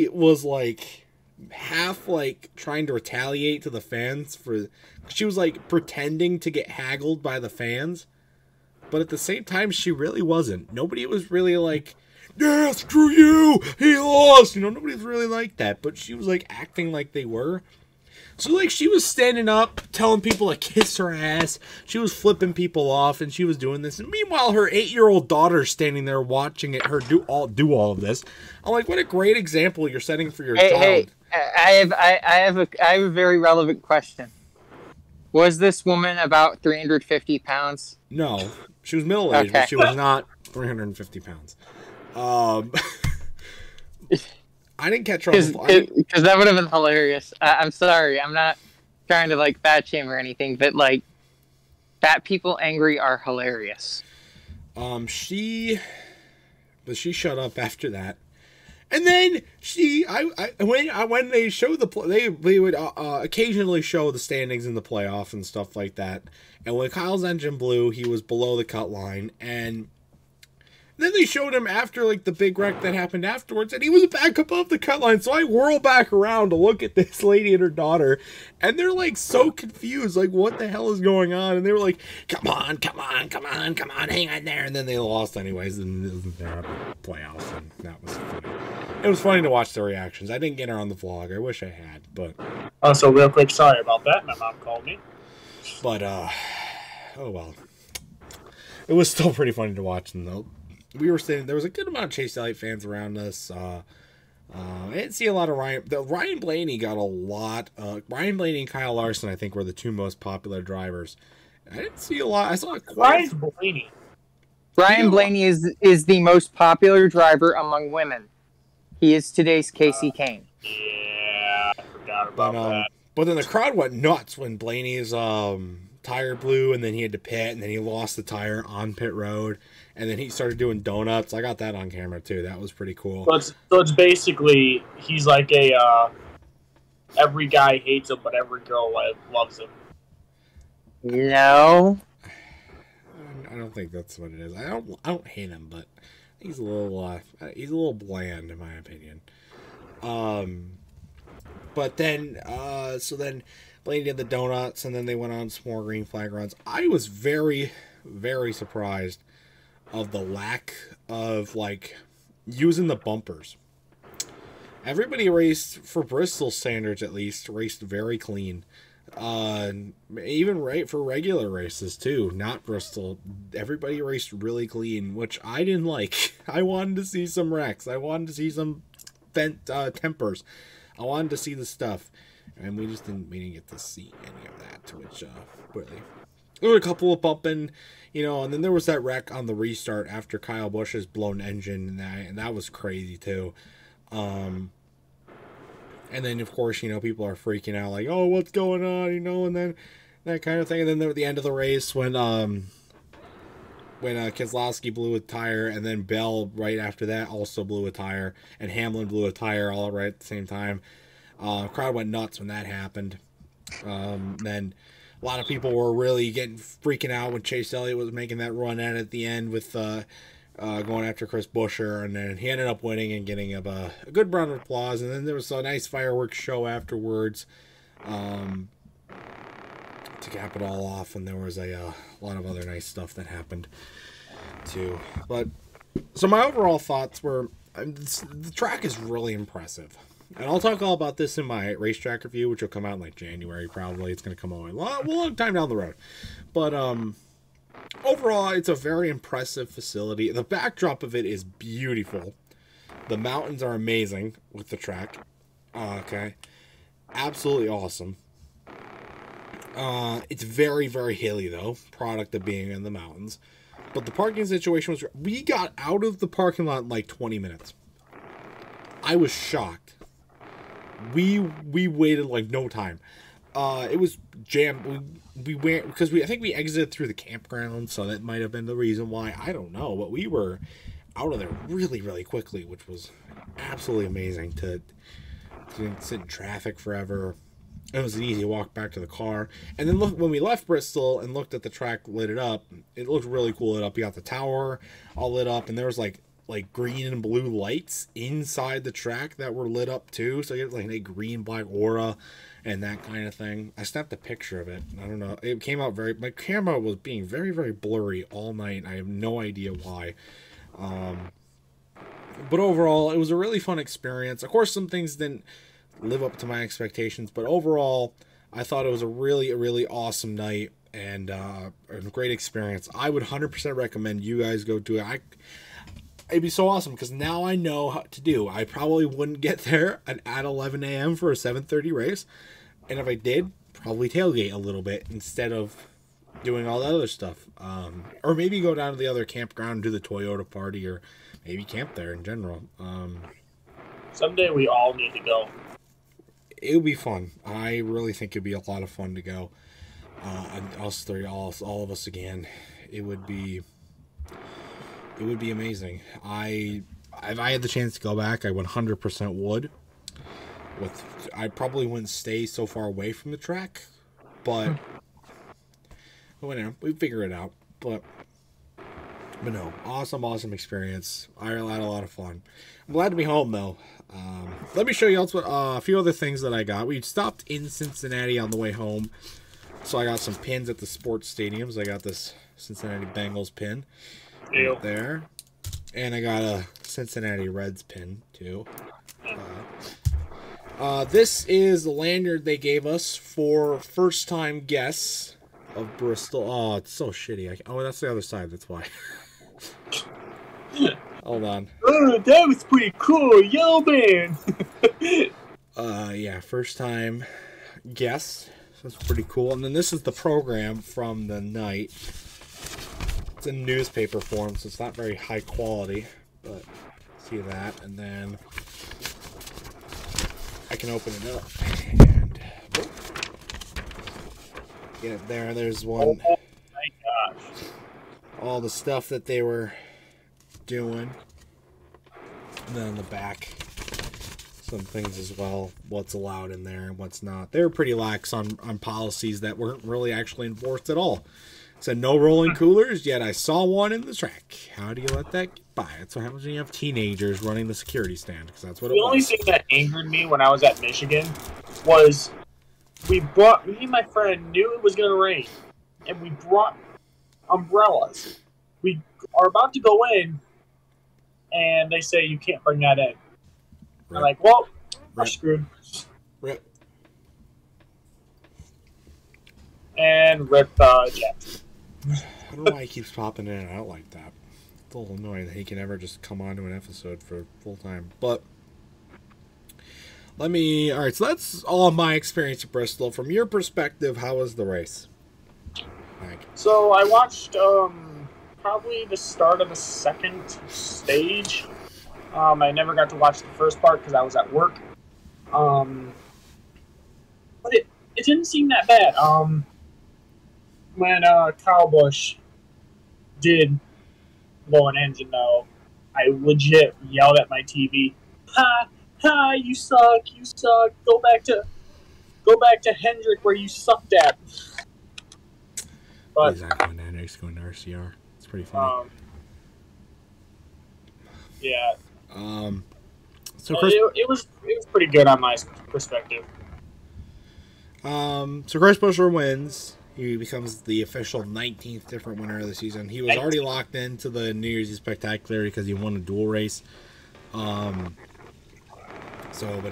was like half like trying to retaliate to the fans for. She was like pretending to get haggled by the fans, but at the same time, she really wasn't. Nobody was really like, yeah, screw you, he lost. You know, nobody's really like that. But she was like acting like they were. So, like, she was standing up, telling people to kiss her ass. She was flipping people off, and she was doing this. And meanwhile, her 8-year-old daughter's standing there watching her do all of this. I'm like, what a great example you're setting for your child. Hey, I have a very relevant question. Was this woman about 350 pounds? No, she was middle-aged, but she was not 350 pounds. I didn't catch her on the fly. Because that would have been hilarious. I'm sorry. I'm not trying to, like, fat shame or anything, but, like, fat people angry are hilarious. She shut up after that. And then when they show they would occasionally show the standings in the playoff and stuff like that. And when Kyle's engine blew, he was below the cut line, and then they showed him after, like, the big wreck that happened afterwards, and he was back above the cut line. So I whirl back around to look at this lady and her daughter, and they're, like, so confused. Like, what the hell is going on? And they were like, come on, hang on there. And then they lost anyways, and they're at the playoffs, and that was funny. It was funny to watch their reactions. I didn't get her on the vlog. I wish I had, but... Also, real quick, sorry about that. My mom called me. But, oh well. It was still pretty funny to watch them, though. We were sitting. There was a good amount of Chase Elliott fans around us. I didn't see a lot of Ryan. Ryan Blaney got a lot. Ryan Blaney and Kyle Larson, I think, were the two most popular drivers. I didn't see a lot. I saw Ryan Blaney. Ryan Blaney is the most popular driver among women. He is today's Casey Kane. Yeah, I forgot about that. But then the crowd went nuts when Blaney's tire blew, and then he had to pit, and then he lost the tire on pit road. And then he started doing donuts. I got that on camera, too. That was pretty cool. So it's basically, he's like every guy hates him, but every girl loves him. No. I don't think that's what it is. I don't hate him, but he's a little bland, in my opinion. But then, so then Blaney did the donuts, and then they went on some more green flag runs. I was very, very surprised of the lack of, like, using the bumpers. Everybody raced, for Bristol standards at least, raced very clean. Even for regular races too, not Bristol. Everybody raced really clean, which I didn't like. I wanted to see some wrecks. I wanted to see some tempers. I wanted to see the stuff, and we didn't get to see any of that. Which really, there were a couple of bumping. And then there was that wreck on the restart after Kyle Busch's blown engine, and that was crazy too. And then, of course, people are freaking out, like, oh, what's going on, and then that kind of thing. And then at the end of the race, when Keselowski blew a tire, and then Bell right after that also blew a tire, and Hamlin blew a tire all right at the same time. Crowd went nuts when that happened. Then a lot of people were really freaking out when Chase Elliott was making that run at the end with going after Chris Buescher, and then he ended up winning and getting a good round of applause. And then there was a nice fireworks show afterwards to cap it all off, and there was a lot of other nice stuff that happened too. But so my overall thoughts were, the track is really impressive. And I'll talk all about this in my racetrack review, which will come out in like January probably. It's going to come out a long time down the road. But overall, it's a very impressive facility. The backdrop of it is beautiful. The mountains are amazing with the track. Okay. Absolutely awesome. It's very, very hilly, though, product of being in the mountains. But the parking situation was... We got out of the parking lot in like 20 minutes. I was shocked. We waited like no time. It was jammed. We went... Because I think we exited through the campground, so that might have been the reason why. I don't know. But we were out of there really, really quickly, which was absolutely amazing to sit in traffic forever. It was an easy walk back to the car. And then look, when we left Bristol and looked at the track lit it up, it looked really cool lit up. You got the tower all lit up, and there was like green and blue lights inside the track that were lit up too. So you get like a green black aura and that kind of thing. I snapped a picture of it. I don't know. It came out my camera was being very, very blurry all night. I have no idea why. But overall, it was a really fun experience. Of course, some things didn't live up to my expectations, but overall I thought it was a really awesome night and a great experience. I would 100% recommend you guys go do it. It'd be so awesome because now I know how to do. I probably wouldn't get there at 11 a.m. for a 7:30 race, and if I did, probably tailgate a little bit instead of doing all that other stuff, or maybe go down to the other campground and do the Toyota party, or maybe camp there in general. Someday we all need to go. It would be fun. I really think it'd be a lot of fun to go. Us three, all of us again. It would be amazing. If I had the chance to go back, I 100% would. I probably wouldn't stay so far away from the track, but whatever, we figure it out. But no, awesome experience. I had a lot of fun. I'm glad to be home though. Let me show you also a few other things that I got. We stopped in Cincinnati on the way home, so I got some pins at the sports stadiums. I got this Cincinnati Bengals pin right there, and I got a Cincinnati Reds pin too. This is the lanyard they gave us for first-time guests of Bristol. Oh, it's so shitty. Oh, that's the other side. That's why. Hold on. Oh, that was pretty cool. Yo, man. Yeah, first time guest. So that's pretty cool. And then this is the program from the night. It's in newspaper form, so it's not very high quality. But see that. And then I can open it up. And get it there. There's one. Oh my gosh. All the stuff that they were doing. And then on the back, some things as well, what's allowed in there and what's not. They were pretty lax on policies that weren't really actually enforced at all. It said no rolling coolers, yet I saw one in the track. How do you let that get by? That's what happens when you have teenagers running the security stand, because that's what it was. The only thing that angered me when I was at Michigan was me and my friend knew it was going to rain, and we brought umbrellas. We are about to go in, and they say you can't bring that in. I'm like, well, we're screwed. Rip. And rip Jet. I don't know why he keeps popping in and out like that. It's a little annoying that he can never just come onto an episode for full time. But alright, so that's all my experience at Bristol. From your perspective, how was the race? So I watched probably the start of the second stage. I never got to watch the first part because I was at work. But it didn't seem that bad. When Kyle Busch did blow an engine, though, I legit yelled at my TV, "Ha! You suck! You suck! Go back to Hendrick where you sucked at." But he's not going to Hendrick's, going to RCR. It's pretty funny. Yeah. So Chris, it was pretty good on my perspective. So Chris Buescher wins. He becomes the official 19th different winner of the season. He was already locked into the New Year's Eve Spectacular because he won a dual race. But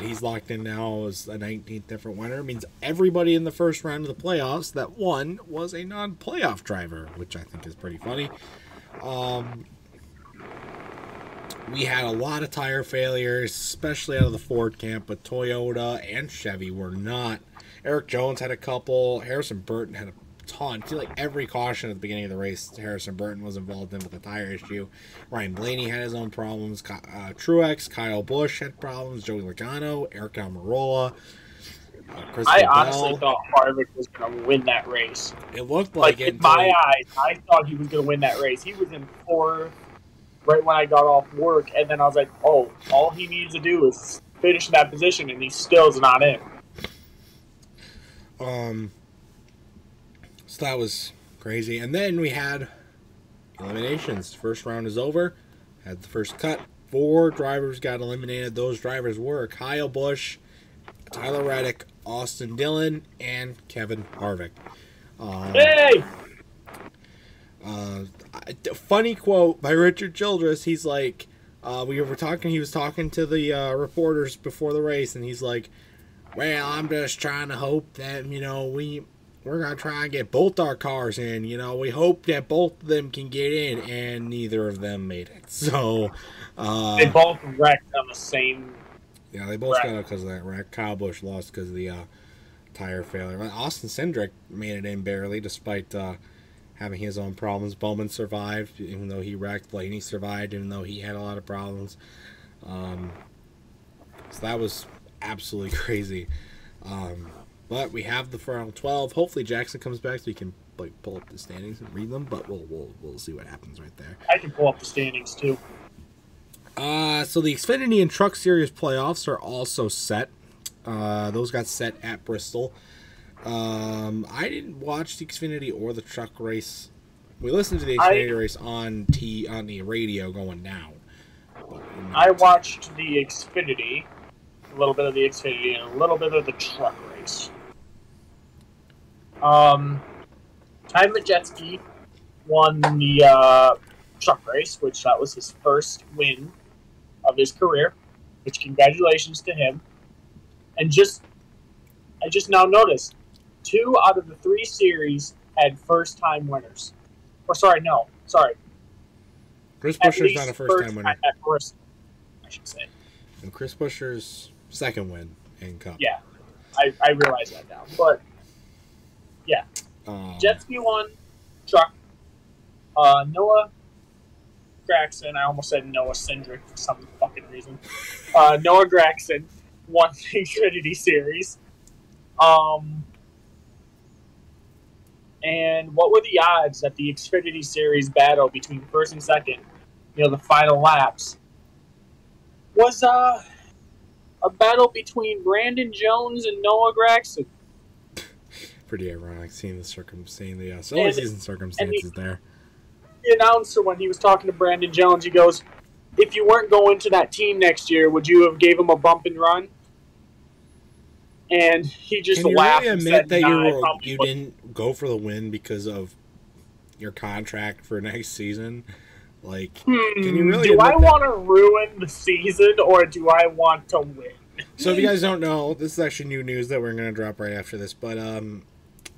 he's locked in now as a 19th different winner. It means everybody in the first round of the playoffs that won was a non-playoff driver, which I think is pretty funny. We had a lot of tire failures, especially out of the Ford camp, but Toyota and Chevy were not Eric Jones had a couple. Harrison Burton had a ton. I feel like every caution at the beginning of the race, Harrison Burton was involved in with a tire issue. Ryan Blaney had his own problems. Truex, Kyle Busch had problems. Joey Logano, Eric Almirola. I honestly thought Harvick was going to win that race. It looked like it. In my eyes, I thought he was going to win that race. He was in fourth right when I got off work, and then I was like, oh, all he needs to do is finish in that position, and he still's not in. So that was crazy. And then we had eliminations. First round is over. Had the first cut. 4 drivers got eliminated. Those drivers were Kyle Busch, Tyler Reddick, Austin Dillon, and Kevin Harvick. Hey! Funny quote by Richard Childress. He's like, he was talking to the reporters before the race, and he's like, well, I'm just trying to hope that, we're going to try and get both our cars in. We hope that both of them can get in, and neither of them made it. So, they both wrecked on the same. Yeah, they both got out because of that wreck. Kyle Busch lost because of the tire failure. Austin Cindric made it in barely, despite having his own problems. Bowman survived, even though he wrecked. Blaney survived, even though he had a lot of problems. So that was absolutely crazy. But we have the final 12. Hopefully Jackson comes back so we can pull up the standings and read them. But we'll see what happens right there. I can pull up the standings too. So the Xfinity and Truck Series playoffs are also set. Those got set at Bristol. I didn't watch the Xfinity or the truck race. We listened to the Xfinity race on the radio going down. I watched the Xfinity, a little bit of the Xfinity, and a little bit of the truck race. Ty Majeski won the truck race, which that was his first win of his career, which congratulations to him. And I just now noticed 2 out of the 3 series had first-time winners. Sorry. Chris Buescher's not a first-time winner. At Bristol, I should say. And Chris Buescher's second win in Cup. Yeah, I realize that now. But, yeah. Jet ski won, truck. Noah Gragson, I almost said Noah Cindric for some fucking reason. Noah Gragson won the Xfinity Series. And what were the odds that the Xfinity Series battle between first and second, the final laps, was a battle between Brandon Jones and Noah Gragson? Pretty ironic seeing the early season circumstances there. The announcer, when he was talking to Brandon Jones, he goes, if you weren't going to that team next year, would you have gave him a bump and run? And he just laughed. Can you really admit that you didn't go for the win because of your contract for next season? Can you really? Do I want to ruin the season, or do I want to win? So if you guys don't know, this is actually new news that we're going to drop right after this. But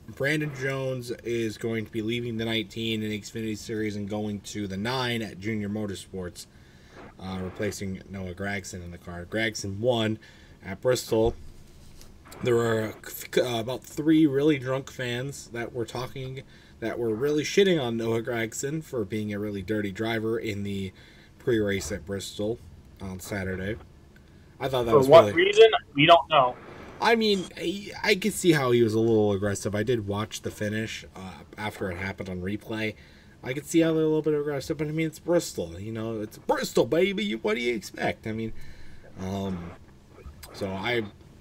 Brandon Jones is going to be leaving the 19 in the Xfinity Series and going to the 9 at Junior Motorsports, replacing Noah Gragson in the car. Gragson won at Bristol. There were about 3 really drunk fans that were really shitting on Noah Gragson for being a really dirty driver in the pre-race at Bristol on Saturday. I thought that was for what reason? We don't know. I mean, I could see how he was a little aggressive. I did watch the finish after it happened on replay. I could see how they're a little bit aggressive, but I mean, it's Bristol. It's Bristol, baby. What do you expect? I mean,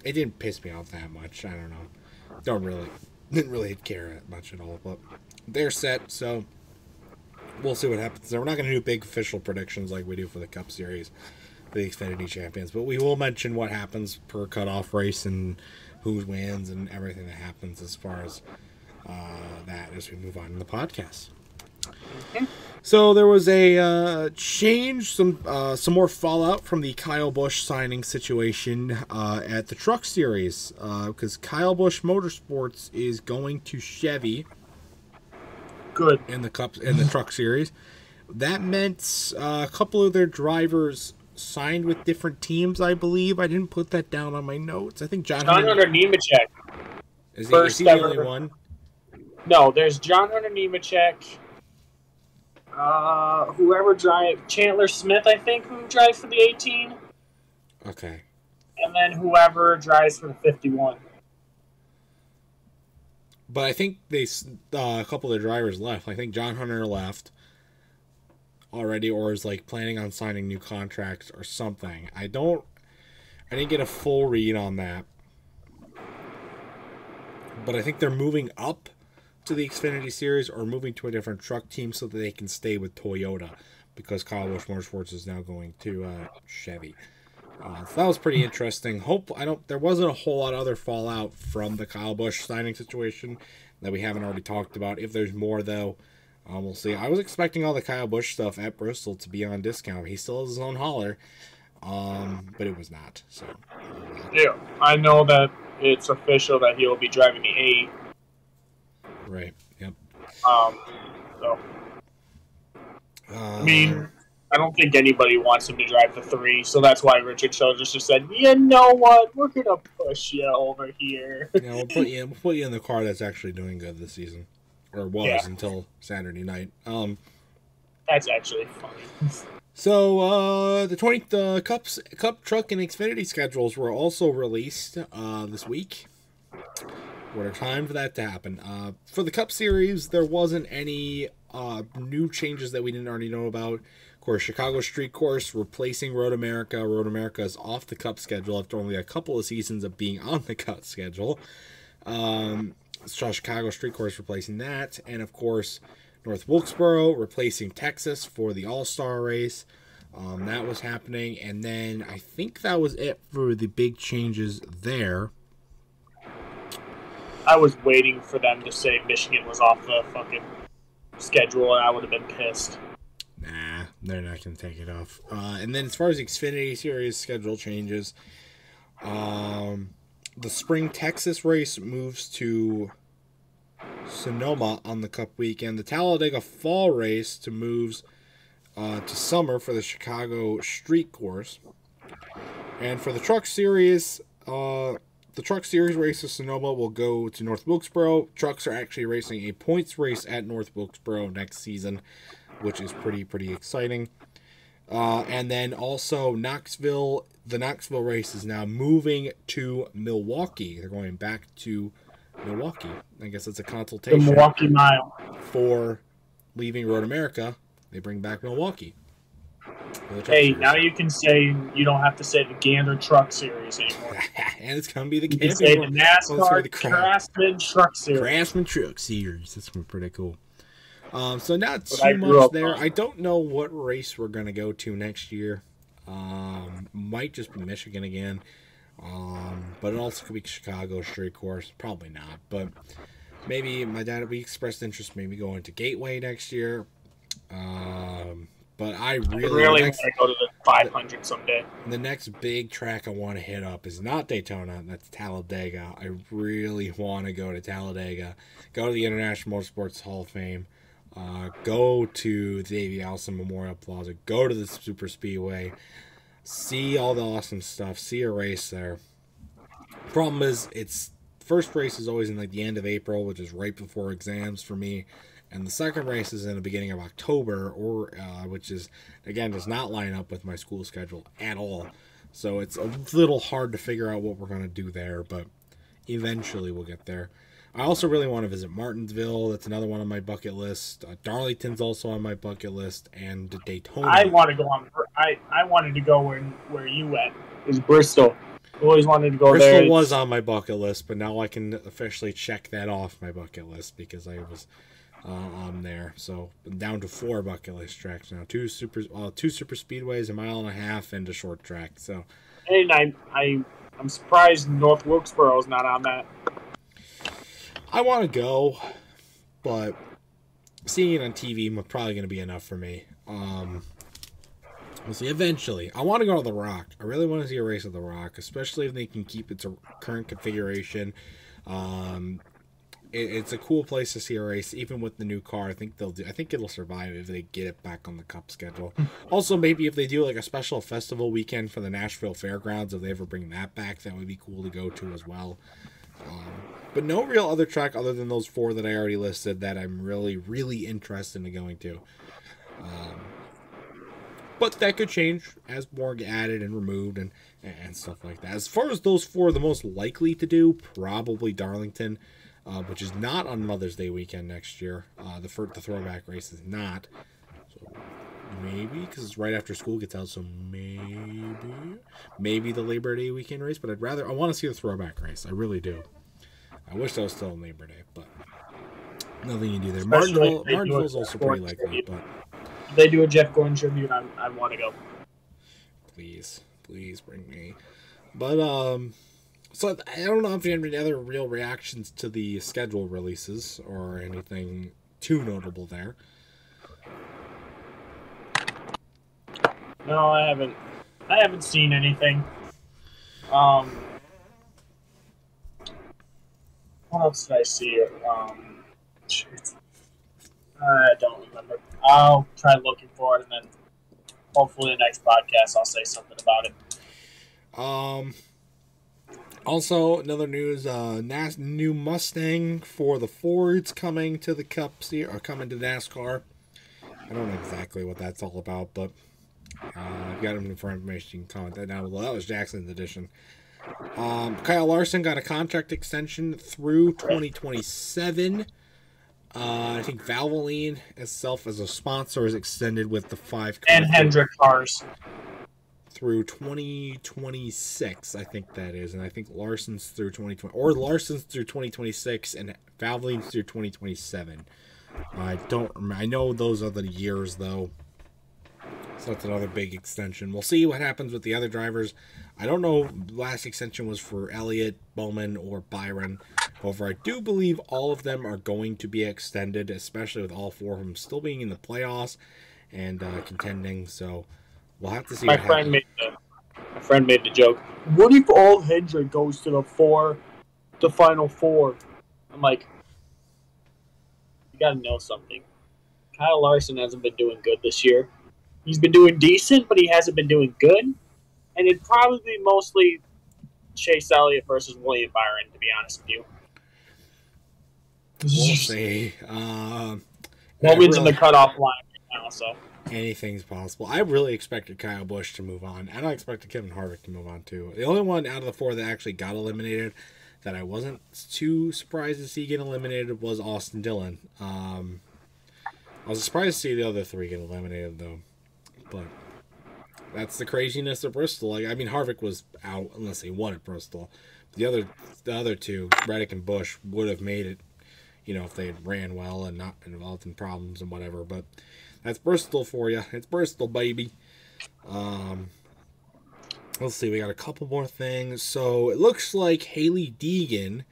it didn't piss me off that much. I don't know. Didn't really care that much at all. But they're set, so we'll see what happens. We're not going to do big official predictions like we do for the Cup Series, the Xfinity Champions, but we will mention what happens per cutoff race and who wins and everything that happens as far as that as we move on in the podcast. Okay. So there was a change, some more fallout from the Kyle Busch signing situation at the Truck Series, because Kyle Busch Motorsports is going to Chevy. Good in the Truck Series. That meant a couple of their drivers signed with different teams, I believe. I didn't put that down on my notes. I think John under Nemechek. Is he the only one? No, there's John Hunter Nemechek. Whoever drives Chandler Smith, I think, who drives for the 18. Okay. And then whoever drives for the 51. But I think a couple of the drivers left. I think John Hunter left already, or is like planning on signing new contracts or something. I didn't get a full read on that. But I think they're moving up to the Xfinity Series or moving to a different truck team so that they can stay with Toyota, because Kyle Busch Motorsports is now going to Chevy. So that was pretty interesting. There wasn't a whole lot of other fallout from the Kyle Busch signing situation that we haven't already talked about. If there's more, though, we'll see. I was expecting all the Kyle Busch stuff at Bristol to be on discount. He still has his own hauler, but it was not. So yeah, I know that it's official that he will be driving the 8. Right. Yep. So I mean, I don't think anybody wants him to drive the 3, so that's why Richard Childress just said, "You know what? We're gonna push you over here." Yeah, we'll put you in the car that's actually doing good this season, or was until Saturday night. That's actually funny. So the Cup Truck and Xfinity schedules were also released this week. What a time for that to happen. For the Cup Series, there wasn't any new changes that we didn't already know about. Of course, Chicago Street Course replacing Road America. Road America is off the Cup schedule after only a couple of seasons of being on the Cup schedule. So Chicago Street Course replacing that. And, of course, North Wilkesboro replacing Texas for the All-Star race. That was happening. And then I think that was it for the big changes there. I was waiting for them to say Michigan was off the fucking schedule, and I would have been pissed. Nah, they're not going to take it off. And then as far as the Xfinity Series schedule changes, the Spring Texas race moves to Sonoma on the Cup weekend. The Talladega Fall race moves to summer for the Chicago Street Course. And for the Truck Series, the Truck Series race of Sonoma will go to North Wilkesboro. Trucks are actually racing a points race at North Wilkesboro next season, which is pretty exciting. And then also Knoxville. The Knoxville race is now moving to Milwaukee. They're going back to Milwaukee. I guess it's a consultation. The Milwaukee Mile. For leaving Road America, they bring back Milwaukee. Hey, now you can say, you don't have to say the Gander Truck Series anymore. And it's going to be the Gander. You can say the NASCAR Craftsman Truck Series. Craftsman Truck Series. That's pretty cool. So not too much there. I don't know what race we're going to go to next year. Might just be Michigan again. But it also could be Chicago Street Course. Probably not. But maybe my dad, we expressed interest maybe going to Gateway next year. But I really want to go to the 500 someday. The next big track I want to hit up is not Daytona. That's Talladega. I really want to go to Talladega. Go to the International Motorsports Hall of Fame. Go to the Davey Allison Memorial Plaza. Go to the Super Speedway. See all the awesome stuff. See a race there. Problem is, first race is always in like the end of April, which is right before exams for me. And the second race is in the beginning of October, which is, again, does not line up with my school schedule at all. So it's a little hard to figure out what we're going to do there, but eventually we'll get there. I also really want to visit Martinsville. That's another one on my bucket list. Darlington's also on my bucket list, and Daytona. I want to go on. I wanted to go where you went. Is Bristol. I always wanted to go there. Bristol was on my bucket list, but now I can officially check that off my bucket list because I was on there. So I'm down to 4 bucket list tracks now. 2 super speedways, 1.5 miles, and a short track. So, and I'm surprised North Wilkesboro is not on that. I want to go, but seeing it on TV is probably going to be enough for me. We'll see. Eventually, I want to go to the Rock. I really want to see a race at the Rock, especially if they can keep its current configuration. It's a cool place to see a race, even with the new car. I think it'll survive if they get it back on the Cup schedule. Also, maybe if they do like a special festival weekend for the Nashville Fairgrounds, if they ever bring that back, that would be cool to go to as well. But no real other track other than those 4 that I already listed that I'm really, really interested in going to. But that could change as more get added and removed and stuff like that. As far as those 4, the most likely to do, probably Darlington, which is not on Mother's Day weekend next year. The throwback race is not. So maybe, because it's right after school gets out, so maybe the Labor Day weekend race, but I want to see the throwback race. I really do. I wish that was still on Labor Day, but nothing you do there. Martinsville's also pretty likely, but if they do a Jeff Gordon tribute, I want to go. Please bring me. But so I don't know if you have any other real reactions to the schedule releases or anything too notable there. No, I haven't. I haven't seen anything. What else did I see? I don't remember. I'll try looking for it, and then hopefully the next podcast I'll say something about it. Also, another news: new Mustang for the Fords coming to the Cup or coming to NASCAR. I don't know exactly what that's all about, but if you got any more information, you can comment that down below. That was Jackson's edition. Kyle Larson got a contract extension through 2027. I think Valvoline itself as a sponsor is extended with the 5 and Hendrick cars through 2026. I think that is, and I think Larson's through 2020, or Larson's through 2026, and Valvoline's through 2027. I know those are the years though. So that's another big extension. We'll see what happens with the other drivers. I don't know. Last extension was for Elliott, Bowman, or Byron. However, I do believe all of them are going to be extended, especially with all 4 of them still being in the playoffs and contending. So we'll have to see. My friend made the joke. What if all Hendrick goes to the final 4? I'm like, you got to know something. Kyle Larson hasn't been doing good this year. He's been doing decent, but he hasn't been doing good. And it'd probably be mostly Chase Elliott versus William Byron, to be honest with you. We'll see. Bowman's in the cutoff line right now, so. Anything's possible. I really expected Kyle Busch to move on, and I expected Kevin Harvick to move on, too. The only one out of the 4 that actually got eliminated that I wasn't too surprised to see get eliminated was Austin Dillon. I was surprised to see the other 3 get eliminated, though. But that's the craziness of Bristol. I mean, Harvick was out unless he won at Bristol. The other 2, Reddick and Busch, would have made it, if they had ran well and not been involved in problems and whatever. But that's Bristol for you. It's Bristol, baby. Let's see. We got a couple more things. So it looks like Hailie Deegan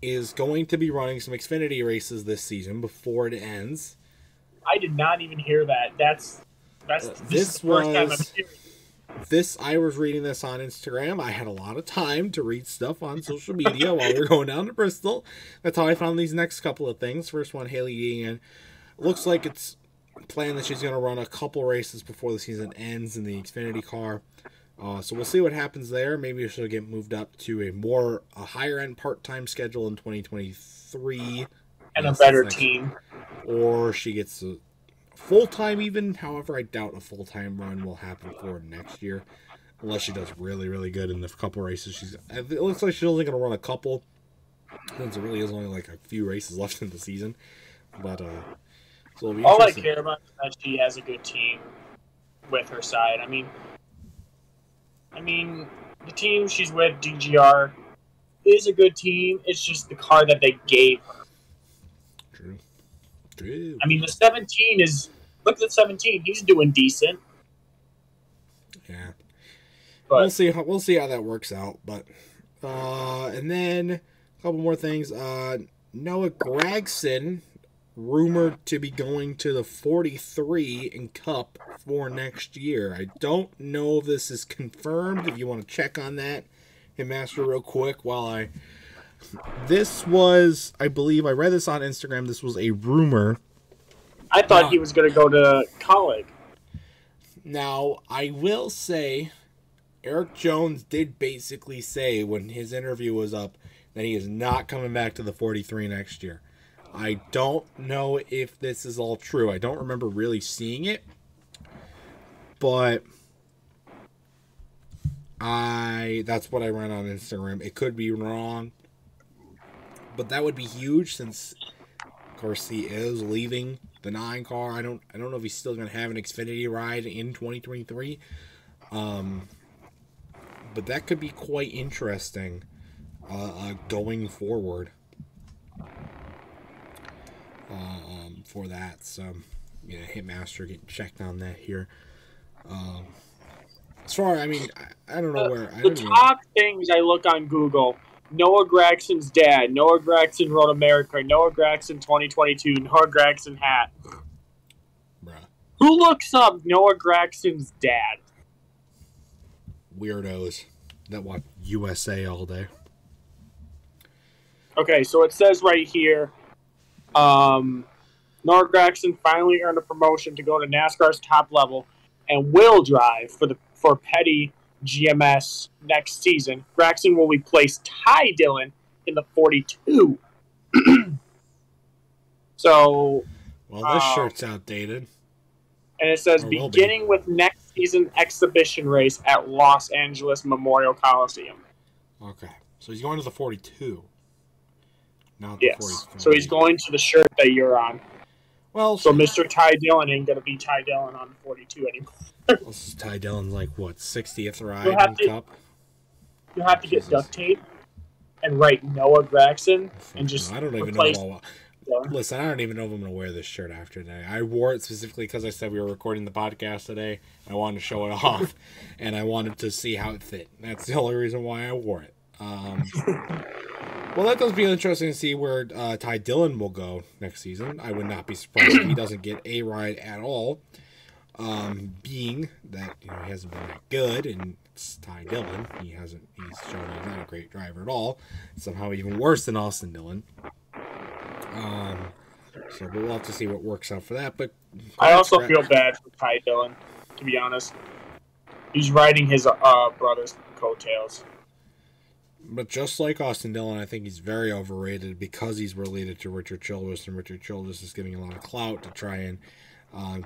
is going to be running some Xfinity races this season before it ends. I did not even hear that. I was reading this on Instagram. I had a lot of time to read stuff on social media while we were going down to Bristol. That's how I found these next couple of things. First one, Hailie Deegan. Looks like it's planned that she's going to run a couple races before the season ends in the Xfinity car. So we'll see what happens there. Maybe she'll get moved up to a higher end part-time schedule in 2023. And a better team. Or she gets a full-time even. However, I doubt a full-time run will happen for next year. Unless she does really, really good in the couple races. It looks like she's only going to run a couple. Since it really is only like a few races left in the season. But, so all I care about is that she has a good team with her side. I mean, the team she's with, DGR, is a good team. It's just the car that they gave her. True. I mean, the 17 is... Look at the 17. He's doing decent. Yeah. But we'll see how that works out. But and then a couple more things. Noah Gragson rumored to be going to the 43 in Cup for next year. I don't know if this is confirmed. If you want to check on that, hit Master real quick while This was, I believe, I read this on Instagram. This was a rumor. I thought he was going to go to college. Now, I will say, Eric Jones did basically say when his interview was up that he is not coming back to the 43 next year. I don't know if this is all true. I don't remember really seeing it, but that's what I read on Instagram. It could be wrong, but that would be huge since, of course, he is leaving the 9 car. I don't know if he's still going to have an Xfinity ride in 2023. But that could be quite interesting going forward for that. So, Hitmaster getting checked on that here. As far, I mean, I don't know where. The top things I look on Google: Noah Gragson's dad, Noah Gragson Road America, Noah Gragson 2022, Noah Gragson hat. Bruh. Who looks up Noah Gragson's dad? Weirdos that watch USA all day. Okay, so it says right here, Noah Gragson finally earned a promotion to go to NASCAR's top level and will drive for Petty GMS next season. Gragson will replace Ty Dillon in the 42. So, well, this shirt's outdated. And it says beginning with next season exhibition race at Los Angeles Memorial Coliseum. Okay, so he's going to the 42. Not yes. The 43. So he's going to the shirt that you're on. Well, so Mr. Ty Dillon ain't gonna be Ty Dillon on 42 anymore. Well, Ty Dillon's like what 60th ride in the Cup. You have to get duct tape and write Noah Gragson and just. I don't even know. Listen, I don't even know if I'm going to wear this shirt after today. I wore it specifically because I said we were recording the podcast today. I wanted to show it off, and I wanted to see how it fit. That's the only reason why I wore it. Well, that does be interesting to see where Ty Dillon will go next season. I would not be surprised if he doesn't get a ride at all, being that he hasn't been that good, and it's Ty Dillon. He's shown he's not a great driver at all. Somehow even worse than Austin Dillon. So we'll have to see what works out for that. But I also feel bad for Ty Dillon, to be honest. He's riding his brother's coattails. But just like Austin Dillon, I think he's very overrated because he's related to Richard Childress, and Richard Childress is giving a lot of clout to try and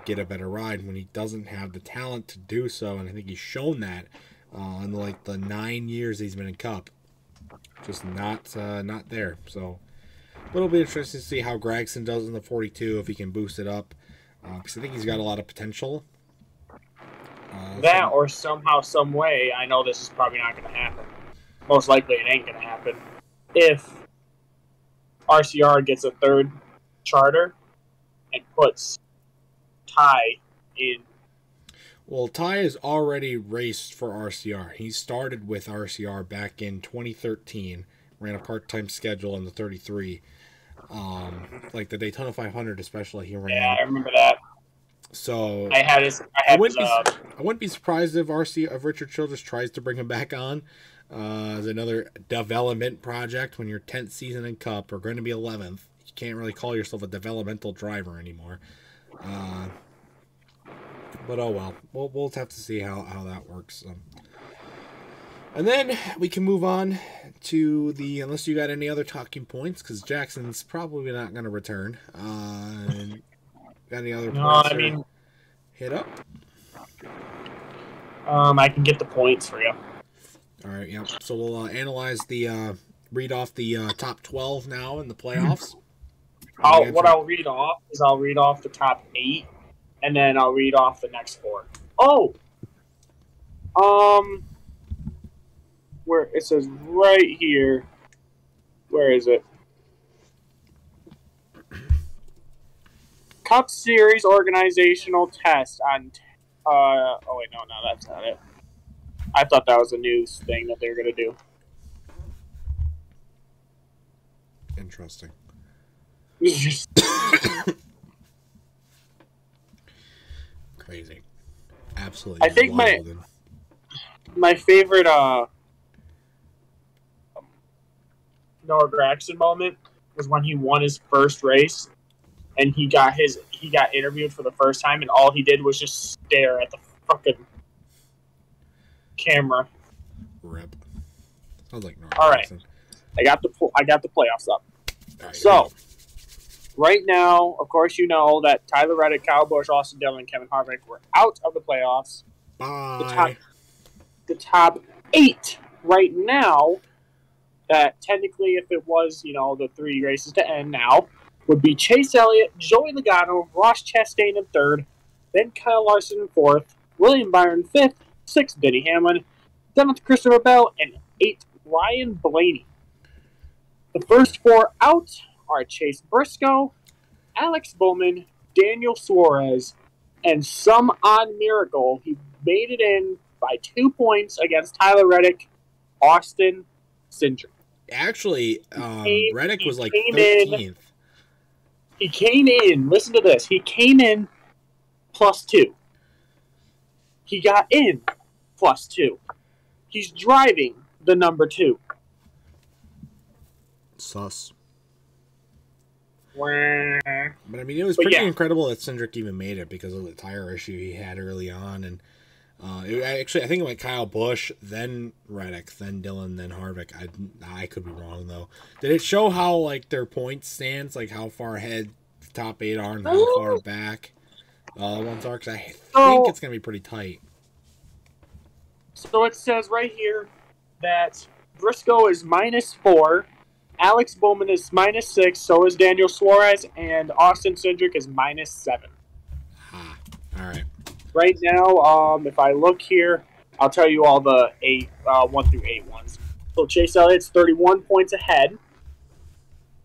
get a better ride when he doesn't have the talent to do so. And I think he's shown that in like the 9 years he's been in Cup, just not there. So. But it'll be interesting to see how Gragson does in the 42, if he can boost it up. Because I think he's got a lot of potential. Or somehow, some way, I know this is probably not going to happen. Most likely it ain't going to happen. If RCR gets a third charter and puts Ty in. Well, Ty has already raced for RCR. He started with RCR back in 2013. Ran a part-time schedule in the 33. Like the Daytona 500 especially, he ran. Yeah, I remember that. So I wouldn't be surprised if Richard Childress tries to bring him back on as another development project when your 10th season in Cup, or going to be 11th. You can't really call yourself a developmental driver anymore. But oh well. We'll have to see how that works. And then we can move on to unless you got any other talking points, because Jackson's probably not going to return. Got any other points? No, hit up? I can get the points for you. All right, yeah. So we'll analyze read off the top 12 now in the playoffs. What I'll read off is I'll read off the top 8, and then I'll read off the next 4. Oh! Where it says right here. Where is it? Cup Series organizational test on. Oh wait, no, that's not it. I thought that was a news thing that they were gonna do. Interesting. Crazy. Absolutely. I think my favorite Noah Gragson moment was when he won his first race, and he got interviewed for the first time, and all he did was just stare at the fucking camera. Rip. Sounds like North. All right, I got the playoffs up. Right, so, right now, of course, you know that Tyler Reddick, Kyle Busch, Austin Dillon, and Kevin Harvick were out of the playoffs. Bye. The top 8 right now, that technically, if it was, the 3 races to end now, would be Chase Elliott, Joey Logano, Ross Chastain in 3rd, then Kyle Larson in 4th, William Byron 5th, 6th, Denny Hamlin, 7th, Christopher Bell, and 8th, Ryan Blaney. The first 4 out are Chase Briscoe, Alex Bowman, Daniel Suarez, and some odd miracle, he made it in by 2 points against Tyler Reddick, Austin Cindric. Actually, Reddick was like 13th. He came in, listen to this, he came in +2. He got in +2. He's driving the number 2. Sus. But I mean, it was pretty incredible that Cindric even made it because of the tire issue he had early on. And I think it went Kyle Busch, then Reddick, then Dillon, then Harvick. I could be wrong, though. Did it show how, like, their point stands, like how far ahead the top 8 are and how far back the other ones are? Because I think it's going to be pretty tight. So it says right here that Briscoe is -4, Alex Bowman is -6, so is Daniel Suarez, and Austin Cindric is -7. All right. Right now, if I look here, I'll tell you all the 1 through 8 ones. So Chase Elliott's 31 points ahead.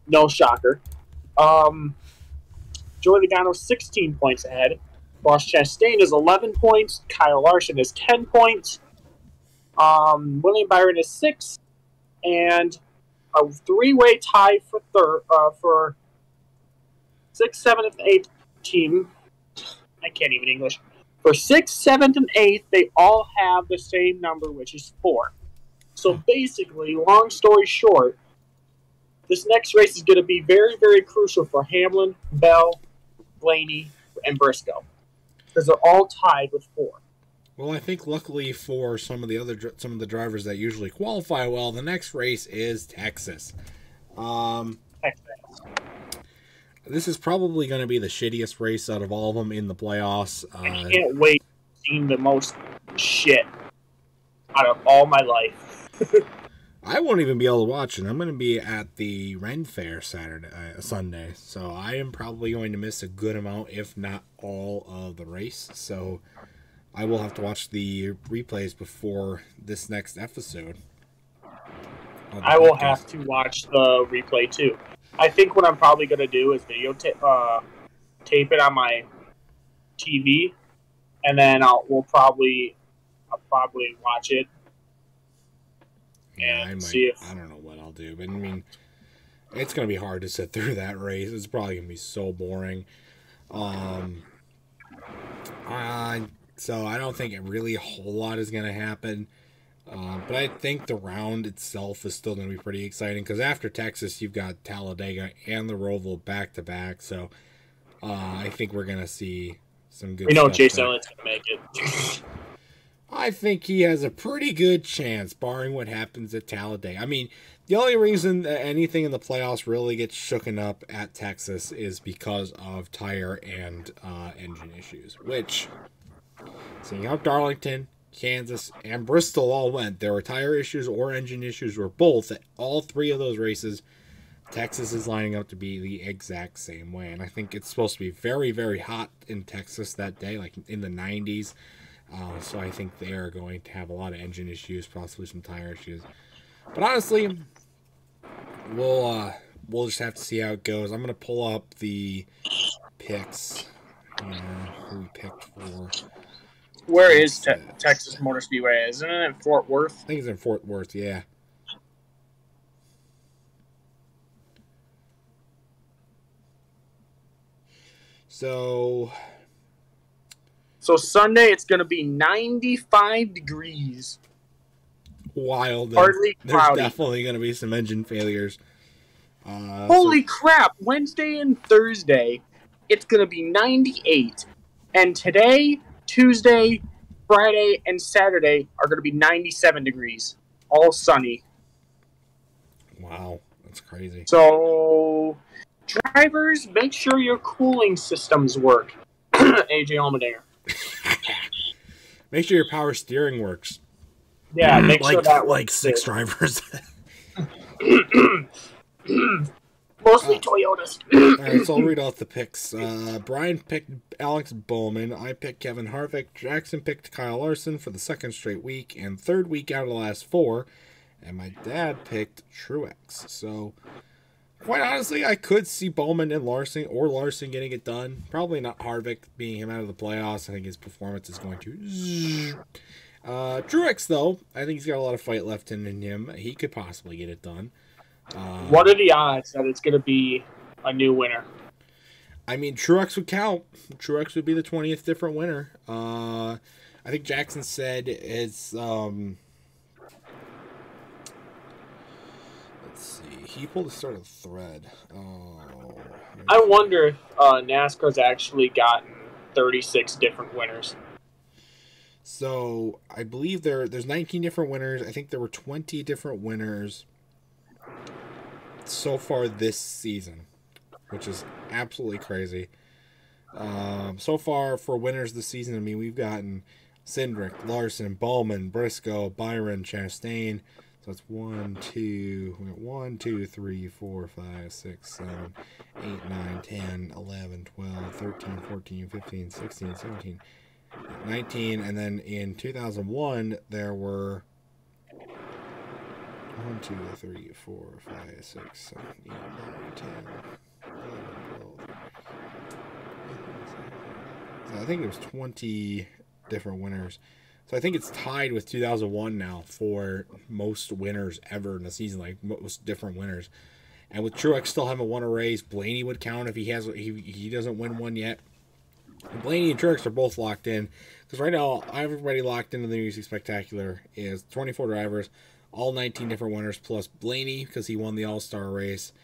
No shocker. Joey Logano 16 points ahead. Ross Chastain is 11 points. Kyle Larson is 10 points. William Byron is 6, and a 3-way tie for 6th, 7th, and 8th team. I can't even English. For 6th, 7th, and 8th, they all have the same number, which is 4. So basically, long story short, this next race is going to be very, very crucial for Hamlin, Bell, Blaney, and Briscoe, because they're all tied with 4. Well, I think luckily for some of the drivers that usually qualify well, the next race is Texas. This is probably going to be the shittiest race out of all of them in the playoffs. I can't wait seeing the most shit out of all my life. I won't even be able to watch it. I'm going to be at the Ren Fair Sunday, so I am probably going to miss a good amount, if not all, of the race. So I will have to watch the replays before this next episode. I will have to watch the replay too. I think what I'm probably going to do is tape it on my TV, and then I'll probably watch it. Yeah, I don't know what I'll do, but I mean, it's going to be hard to sit through that race. It's probably going to be so boring. So I don't think really a whole lot is going to happen. But I think the round itself is still going to be pretty exciting because after Texas, you've got Talladega and the Roval back-to-back. So I think we're going to see some good stuff. We know Chase Elliott's going to make it. I think he has a pretty good chance, barring what happens at Talladega. I mean, the only reason that anything in the playoffs really gets shooken up at Texas is because of tire and engine issues, which, seeing how Darlington, Kansas, and Bristol all went, there were tire issues or engine issues, or both at all 3 of those races. Texas is lining up to be the exact same way, and I think it's supposed to be very, very hot in Texas that day, like in the 90s. So I think they are going to have a lot of engine issues, possibly some tire issues. But honestly, we'll just have to see how it goes. I'm going to pull up the picks who we picked for. Where is Texas Motor Speedway? Isn't it in Fort Worth? I think it's in Fort Worth, yeah. So Sunday it's going to be 95 degrees. Wild. Hardly cloudy. There's definitely going to be some engine failures. Holy crap. Wednesday and Thursday, it's going to be 98. And today, Tuesday, Friday and Saturday are going to be 97 degrees, all sunny. Wow, that's crazy. So, drivers, make sure your cooling systems work. AJ Allmendinger. Make sure your power steering works. Yeah, make sure that like 6 drivers. Mostly Toyotas. Alright, so I'll read off the picks. Brian picked Alex Bowman. I picked Kevin Harvick. Jackson picked Kyle Larson for the second straight week and third week out of the last 4. And my dad picked Truex. So, quite honestly, I could see Bowman and Larson, or Larson getting it done. Probably not Harvick being him out of the playoffs. I think his performance is going to... Truex, though, I think he's got a lot of fight left in him. He could possibly get it done. What are the odds that it's going to be a new winner? I mean, Truex would count. Truex would be the 20th different winner. I think Jackson said it's... let's see. He pulled the start of the thread. I wonder if NASCAR's actually gotten 36 different winners. So, I believe there's 19 different winners. I think there were 20 different winners so far this season, which is absolutely crazy. So far for winners this season, I mean, we've gotten Cindric, Larson, Bowman, Briscoe, Byron, Chastain. So it's 1, 2, 3, 4, 5, 6, 7, 8, 9, 10, 11, 12, 13, 14, 15, 16, 17, 19. And then in 2001, there were 1, 2, 3, 4, 5, 6, 7, 8, 9, 10, 11, 12. So I think it was 20 different winners. So I think it's tied with 2001 now for most winners ever in a season, like most different winners. And with Truex still having won a race, Blaney would count if he doesn't win one yet. Blaney and Truex are both locked in because right now everybody locked into the New Year's Spectacular is 24 drivers, all 19 different winners plus Blaney because he won the All-Star race,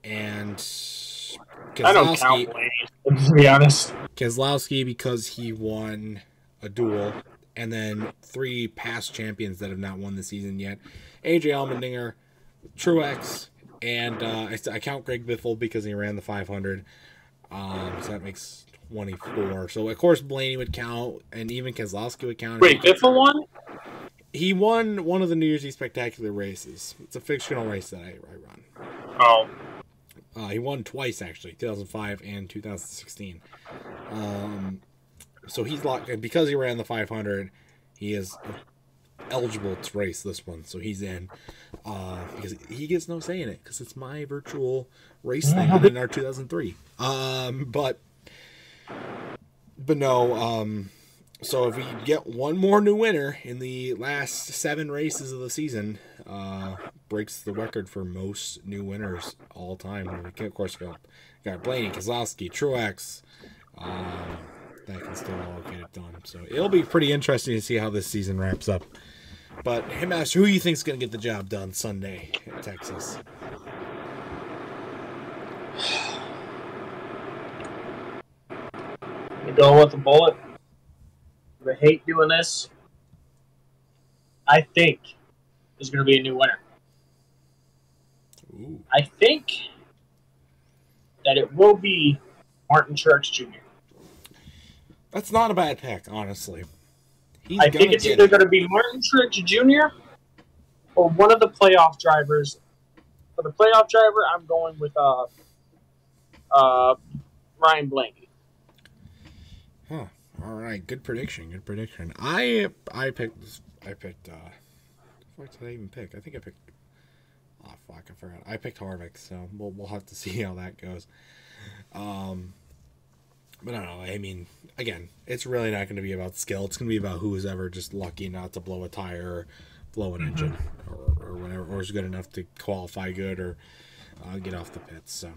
and Keselowski, I don't count Blaney, to be honest. Keselowski because he won a duel. And then 3 past champions that have not won the season yet. AJ Allmendinger, Truex, and I count Greg Biffle because he ran the 500. So that makes 24. So, of course, Blaney would count, and even Keselowski would count. Wait, Biffle won? He won one of the New Year's Eve Spectacular races. It's a fictional race that I run. Oh. He won twice, actually, 2005 and 2016. So he's locked, and because he ran the 500, he is eligible to race this one. So he's in because he gets no say in it because it's my virtual race thing in our 2003. But no. So if we get one more new winner in the last 7 races of the season, breaks the record for most new winners all time. And we can, of course, got Blaney, Keselowski, Truex. That can still all get it done. So it'll be pretty interesting to see how this season wraps up. But, hey, Master, who do you think is going to get the job done Sunday in Texas? You go with the bullet. I hate doing this. I think there's going to be a new winner. Ooh. I think that it will be Martin Truex Jr. That's not a bad pick, honestly. I think it's either going to be Martin Truex Jr. or one of the playoff drivers. For the playoff driver, I'm going with Ryan Blaney. Huh. All right. Good prediction. Good prediction. I picked. What did I even pick? I think I picked. Oh fuck! I forgot. I picked Harvick. So we'll have to see how that goes. But I don't know. I mean, again, it's really not going to be about skill. It's going to be about who is ever just lucky not to blow a tire or blow an engine or whatever, or is good enough to qualify good or get off the pits. So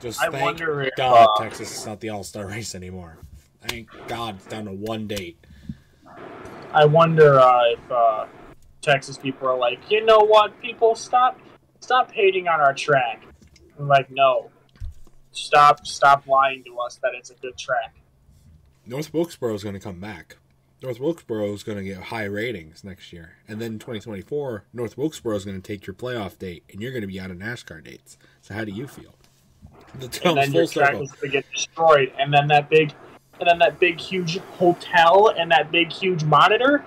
just thank God Texas is not the All-Star race anymore. Thank God it's down to one date. I wonder if Texas people are like, you know what, people, stop hating on our track. I'm like, no. Stop lying to us that it's a good track. North Wilkesboro is going to come back. North Wilkesboro is going to get high ratings next year. And then in 2024, North Wilkesboro is going to take your playoff date, and you're going to be out of NASCAR dates. So how do you feel? And then your track is going to get destroyed. And then that big huge hotel and that big huge monitor,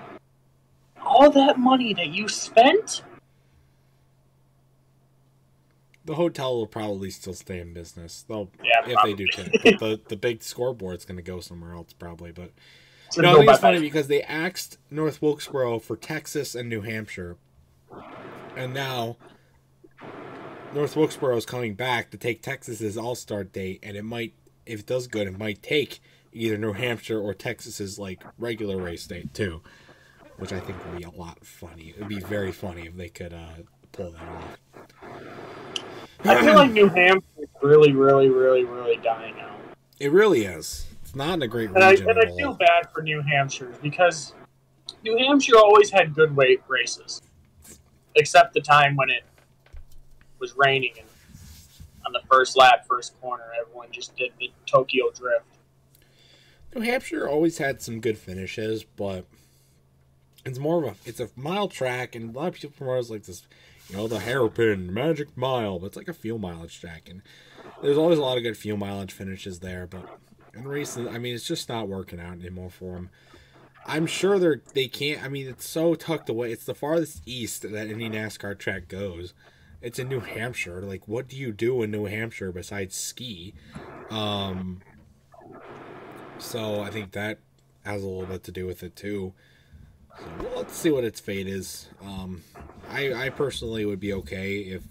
all that money that you spent. The hotel will probably still stay in business, though. Yeah, if probably. they do change. But the big scoreboard's going to go somewhere else, probably. But I think it's funny because they axed North Wilkesboro for Texas and New Hampshire, and now North Wilkesboro is coming back to take Texas's All-Star date, and it might, if it does good, it might take either New Hampshire or Texas's like regular race date too, which I think would be a lot funny. It would be very funny if they could pull that off. I feel like New Hampshire is really, really, really, really dying out. It really is. It's not in a great region. And I feel bad for New Hampshire because New Hampshire always had good weight races, except the time when it was raining and on the first lap, first corner, everyone just did the Tokyo Drift. New Hampshire always had some good finishes, but it's more of it's a mile track, and a lot of people promote it like this, the hairpin magic mile, but it's like a fuel mileage track, and there's always a lot of good fuel mileage finishes there, but in recent, it's just not working out anymore for them. I'm sure they can't. It's so tucked away. It's the farthest east that any NASCAR track goes. It's in New Hampshire. Like, what do you do in New Hampshire besides ski? So I think that has a little bit to do with it too. So let's see what its fate is. I personally would be okay if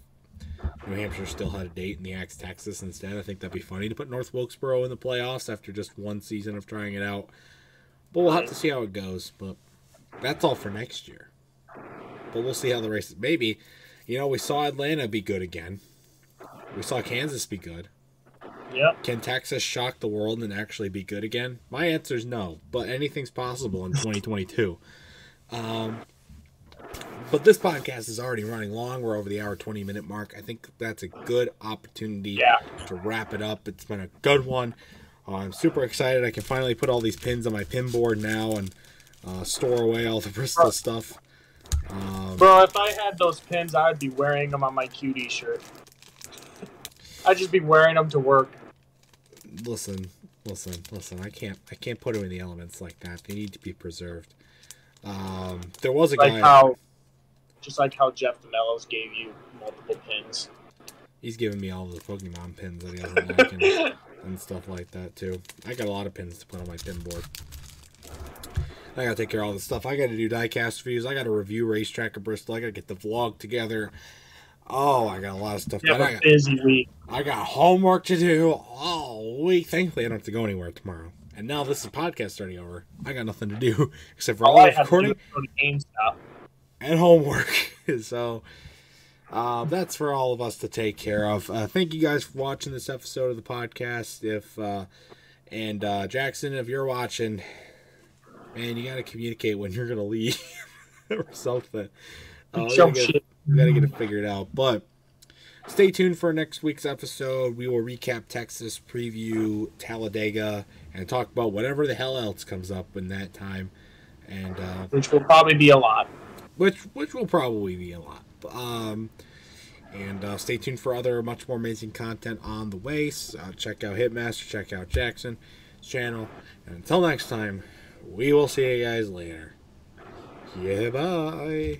New Hampshire still had a date in the Axe Texas instead. I think that'd be funny to put North Wilkesboro in the playoffs after just one season of trying it out. But we'll have to see how it goes. But that's all for next year. But we'll see how the races. Maybe, we saw Atlanta be good again. We saw Kansas be good. Yep. Can Texas shock the world and actually be good again? My answer is no, but anything's possible in 2022. But this podcast is already running long. We're over the hour 20-minute mark. I think that's a good opportunity to wrap it up. It's been a good one. I'm super excited. I can finally put all these pins on my pin board now and store away all the Bristol stuff. Bro, if I had those pins, I'd be wearing them on my QD shirt. I'd just be wearing them to work. Listen. I can't put them in the elements like that. They need to be preserved. There was a guy. Just like how Jeff DeMellos gave you multiple pins. He's giving me all the Pokemon pins that he doesn't like and stuff like that too. I got a lot of pins to put on my pin board. I gotta take care of all this stuff. I gotta do diecast reviews. I gotta review Racetrack of Bristol. I gotta get the vlog together. Oh, I got a lot of stuff. You have a busy week. I got homework to do all week. Thankfully, I don't have to go anywhere tomorrow. And now this is podcast starting over. I got nothing to do except for all the recording and homework. So that's for all of us to take care of. Thank you guys for watching this episode of the podcast. Jackson, if you're watching, man, you got to communicate when you're going to leave or something. We got to get it figured out. But stay tuned for next week's episode. We will recap Texas, preview Talladega, and talk about whatever the hell else comes up in that time. And which will probably be a lot. Which will probably be a lot. Stay tuned for other much more amazing content on the way. Check out Hitmaster, check out Jackson's channel. And until next time, we will see you guys later. Yeah, bye.